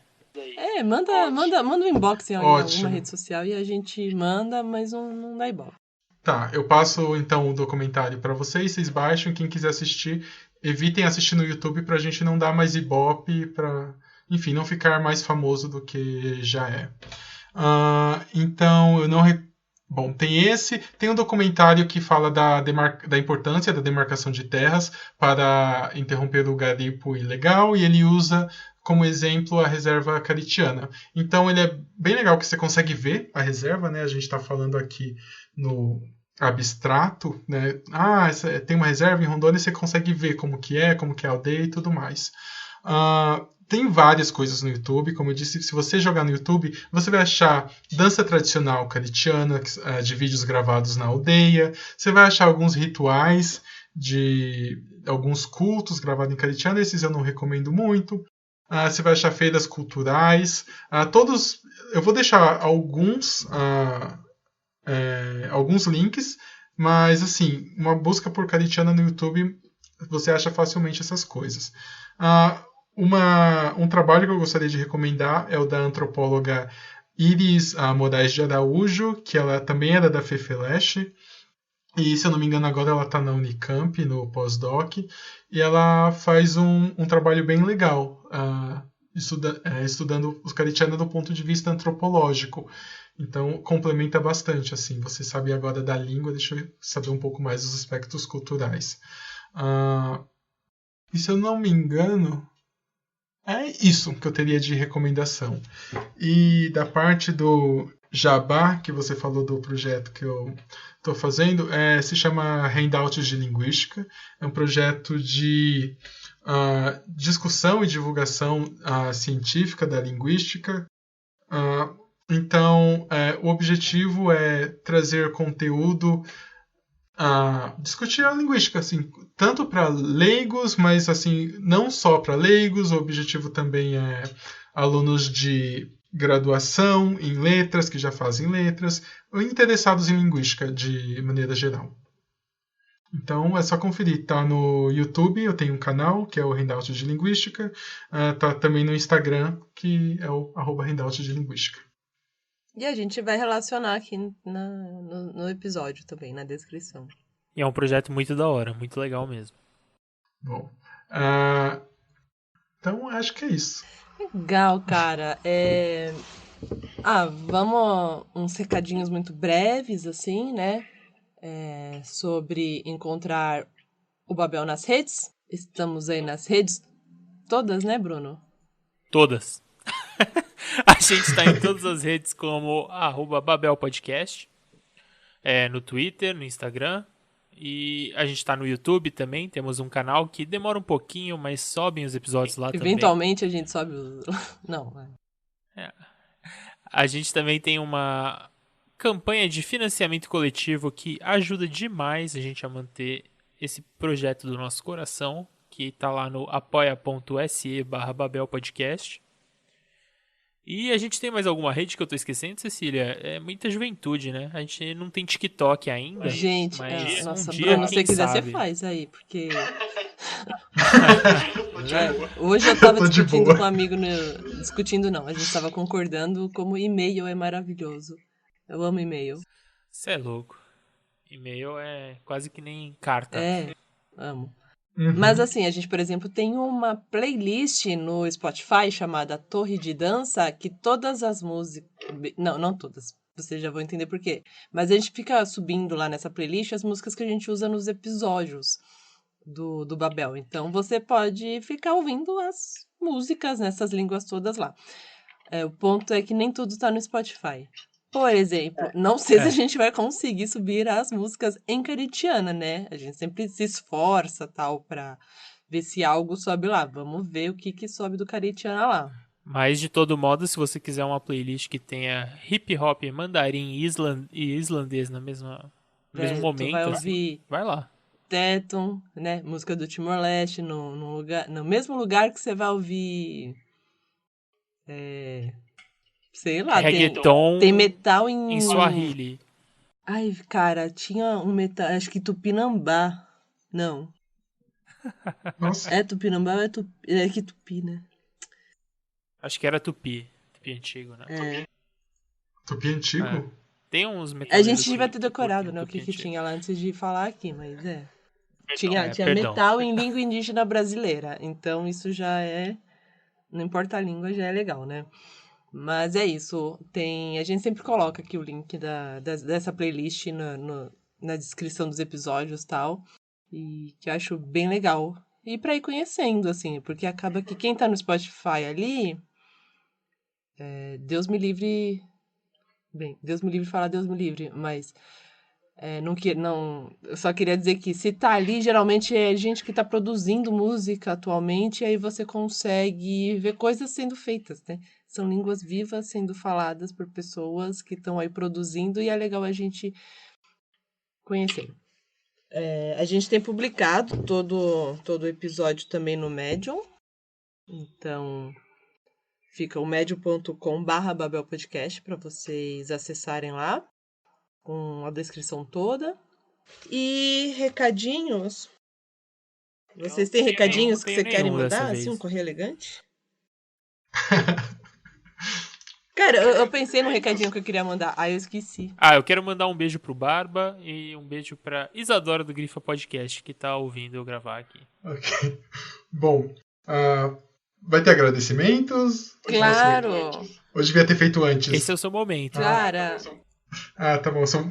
Manda um inbox em alguma Ótimo. rede social e a gente manda, mas não dá ibope. Tá, eu passo então o documentário para vocês baixam. Quem quiser assistir, evitem assistir no YouTube pra gente não dar mais ibope, pra, enfim, não ficar mais famoso do que já é. Então, eu não. Bom, tem um documentário que fala da importância da demarcação de terras para interromper o garimpo ilegal, e ele usa como exemplo a reserva caritiana. Então, ele é bem legal que você consegue ver a reserva, né? A gente está falando aqui no abstrato, né? Tem uma reserva em Rondônia, você consegue ver como que é a aldeia e tudo mais. Tem várias coisas no YouTube, como eu disse, se você jogar no YouTube, você vai achar dança tradicional caritiana, de vídeos gravados na aldeia, você vai achar alguns rituais de alguns cultos gravados em caritiana, esses eu não recomendo muito. Você vai achar feiras culturais, eu vou deixar alguns links, mas assim, uma busca por caritiana no YouTube, você acha facilmente essas coisas. Um trabalho que eu gostaria de recomendar é o da antropóloga Iris Moraes de Araújo, que ela também era da FEFELESH, e se eu não me engano agora ela está na Unicamp, no pós-doc, e ela faz um trabalho bem legal, estudando os caritianos do ponto de vista antropológico. Então, complementa bastante, assim. Você sabe agora da língua, deixa eu saber um pouco mais dos aspectos culturais. E se eu não me engano, é isso que eu teria de recomendação. E da parte do Jabá, que você falou do projeto que eu estou fazendo, se chama Handouts de Linguística. É um projeto de discussão e divulgação científica da linguística. Então, o objetivo é trazer conteúdo, discutir a linguística, assim, tanto para leigos, mas assim, não só para leigos. O objetivo também é alunos de graduação em letras, que já fazem letras, ou interessados em linguística de maneira geral. Então é só conferir, tá no YouTube, eu tenho um canal que é o Handout de Linguística, tá também no Instagram, que é o @Handout de Linguística. E a gente vai relacionar aqui no episódio também, na descrição. E é um projeto muito da hora, muito legal mesmo. Bom, então acho que é isso. Legal, cara. Vamos uns recadinhos muito breves, assim, né? Sobre encontrar o Babel nas redes. Estamos aí nas redes todas, né, Bruno? Todas. A gente está em todas as redes como @BabelPodcast. No Twitter, no Instagram. E a gente está no YouTube também. Temos um canal que demora um pouquinho, mas sobem os episódios lá também. Eventualmente a gente sobe Não. A gente também tem uma campanha de financiamento coletivo que ajuda demais a gente a manter esse projeto do nosso coração, que está lá no apoia.se/BabelPodcast. E a gente tem mais alguma rede que eu tô esquecendo, Cecília? É muita juventude, né? A gente não tem TikTok ainda. Gente, mas nossa, um dia, Bruno, se você quiser, você faz aí, porque... Hoje eu tava discutindo com um amigo, discutindo não, a gente tava concordando como e-mail é maravilhoso. Eu amo e-mail. Você é louco. E-mail é quase que nem carta. Amo. Mas assim, a gente, por exemplo, tem uma playlist no Spotify chamada Torre de Dança, que todas as músicas... Não todas, vocês já vão entender por quê. Mas a gente fica subindo lá nessa playlist as músicas que a gente usa nos episódios do Babel. Então você pode ficar ouvindo as músicas nessas línguas todas lá. O ponto é que nem tudo tá no Spotify. Por exemplo, não sei se a gente vai conseguir subir as músicas em caritiana, né? A gente sempre se esforça, tal, pra ver se algo sobe lá. Vamos ver o que sobe do caritiana lá. Mas, de todo modo, se você quiser uma playlist que tenha hip hop, mandarim e islandês no mesmo momento, vai ouvir vai lá. Teton, né? Música do Timor-Leste, no mesmo lugar que você vai ouvir... sei lá, reggaeton tem metal em Swahili. Ai, cara, tinha um metal, acho que Tupinambá. Não. Nossa. É Tupinambá ou é que Tupi, né? Acho que era Tupi. Tupi antigo, né? Tupi antigo? É. Tem uns A metaleiros gente devia que ter decorado, curtem né, o que tupi antigo. tinha lá antes de falar aqui, mas Tinha Perdão. metal em língua indígena brasileira, então isso já não importa a língua, já é legal, né? Mas é isso, a gente sempre coloca aqui o link dessa playlist na descrição dos episódios e tal, e que eu acho bem legal. E pra ir conhecendo, assim, porque acaba que quem tá no Spotify ali, Deus me livre... Bem, Deus me livre falar Deus me livre, mas... eu só queria dizer que se tá ali, geralmente é gente que tá produzindo música atualmente, e aí você consegue ver coisas sendo feitas, né? São línguas vivas sendo faladas por pessoas que estão aí produzindo, e é legal a gente conhecer. A gente tem publicado todo episódio também no Medium, então fica o medium.com/babelpodcast para vocês acessarem lá, com a descrição toda. E recadinhos? Vocês têm recadinhos que você querem mandar? Assim, um correio elegante? Cara, eu pensei no recadinho que eu queria mandar. Aí eu esqueci. Eu quero mandar um beijo pro Barba e um beijo pra Isadora do Grifa Podcast, que tá ouvindo eu gravar aqui. Ok. Bom, vai ter agradecimentos? Claro! Ou devia ter feito antes? Esse é o seu momento. Cara, tá bom. São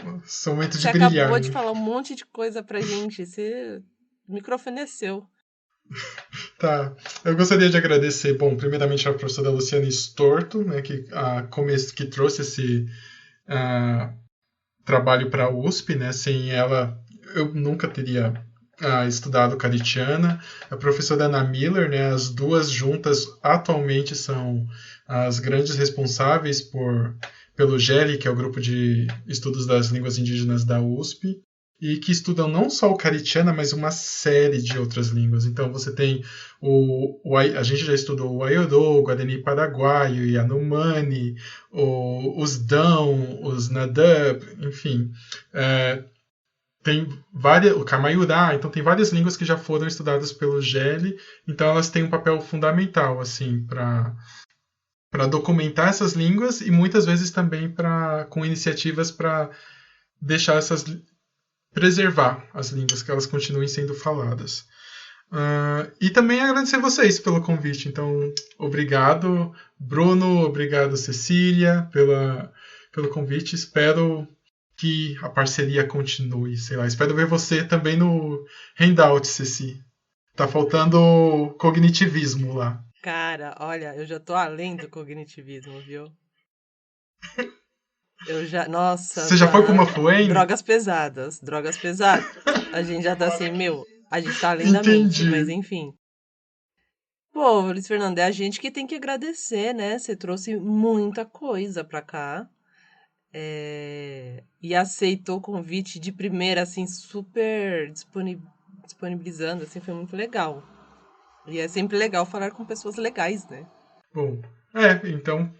momentos de você brilhar. acabou né? de falar um monte de coisa pra gente. O microfone é seu. Tá. Eu gostaria de agradecer, primeiramente a professora Luciana Storto, né, que trouxe esse trabalho para a USP, né? Sem ela, eu nunca teria estudado Caritiana. A professora Ana Miller, né? As duas juntas atualmente são as grandes responsáveis pelo GELI, que é o Grupo de Estudos das Línguas Indígenas da USP, e que estudam não só o Caritiana, mas uma série de outras línguas. Então você tem a gente já estudou o Aiorô, o Guarani Paraguaio, o Yanomami, os Dão, os Nadab, enfim. Tem o Kamaiurá, então tem várias línguas que já foram estudadas pelo GELI, então elas têm um papel fundamental assim para documentar essas línguas e muitas vezes também com iniciativas para deixar preservar as línguas, que elas continuem sendo faladas. E também agradecer vocês pelo convite. Então, obrigado, Bruno, obrigado, Cecília, pelo convite. Espero que a parceria continue. Sei lá, espero ver você também no Handout, Ceci. Tá faltando cognitivismo lá. Cara, olha, eu já tô além do cognitivismo, viu? Nossa. Você já foi com uma fluente? Drogas pesadas. A gente já tá assim, a gente tá além da mente, mas enfim. Pô, Luiz Fernando, é a gente que tem que agradecer, né? Você trouxe muita coisa pra cá. E aceitou o convite de primeira, assim, super disponibilizando, assim, foi muito legal. E é sempre legal falar com pessoas legais, né? Bom, então,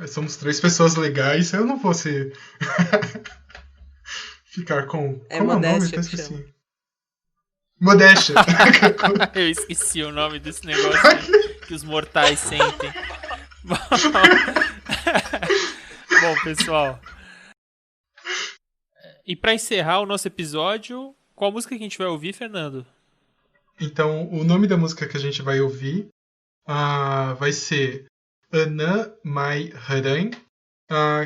somos 3 pessoas legais, eu não vou ficar com... Como é o nome? Eu esqueci. Modéstia. Eu esqueci o nome desse negócio que os mortais sentem. Bom, pessoal. E pra encerrar o nosso episódio, qual música que a gente vai ouvir, Fernando? Então, o nome da música que a gente vai ouvir vai ser Anã Mai Haran,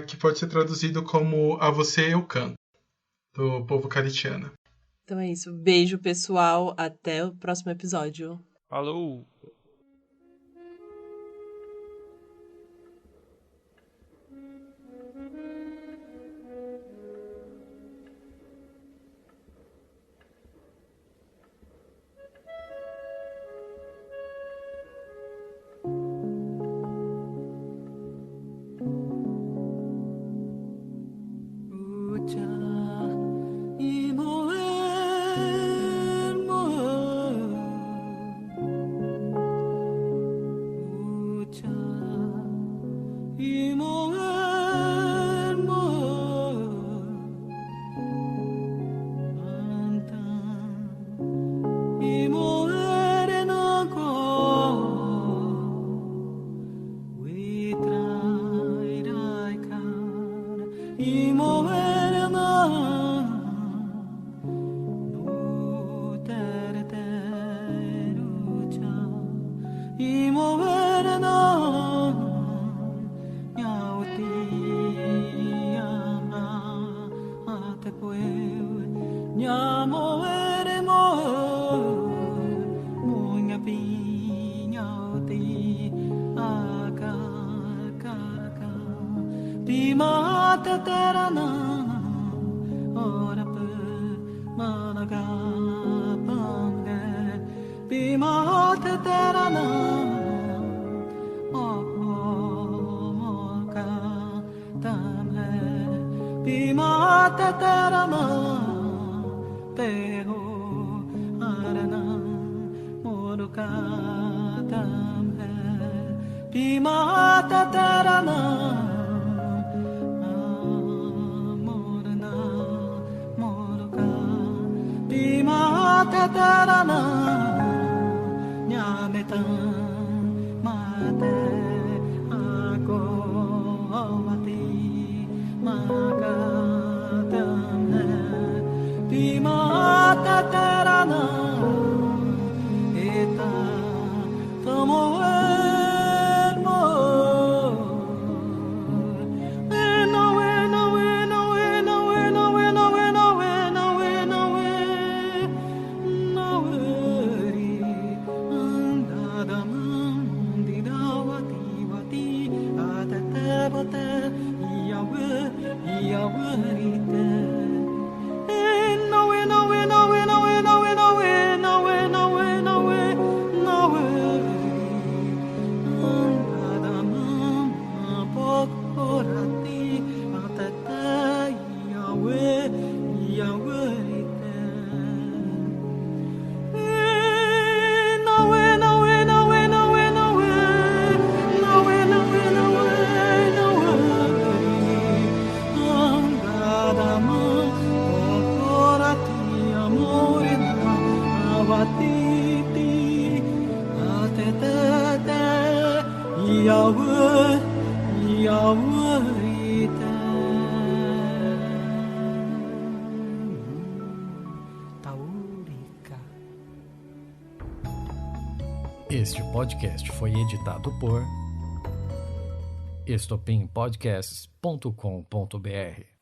que pode ser traduzido como A Você Eu Canto, do povo caritiano. Então é isso. Beijo, pessoal. Até o próximo episódio. Falou! Este podcast foi editado por estopimpodcasts.com.br.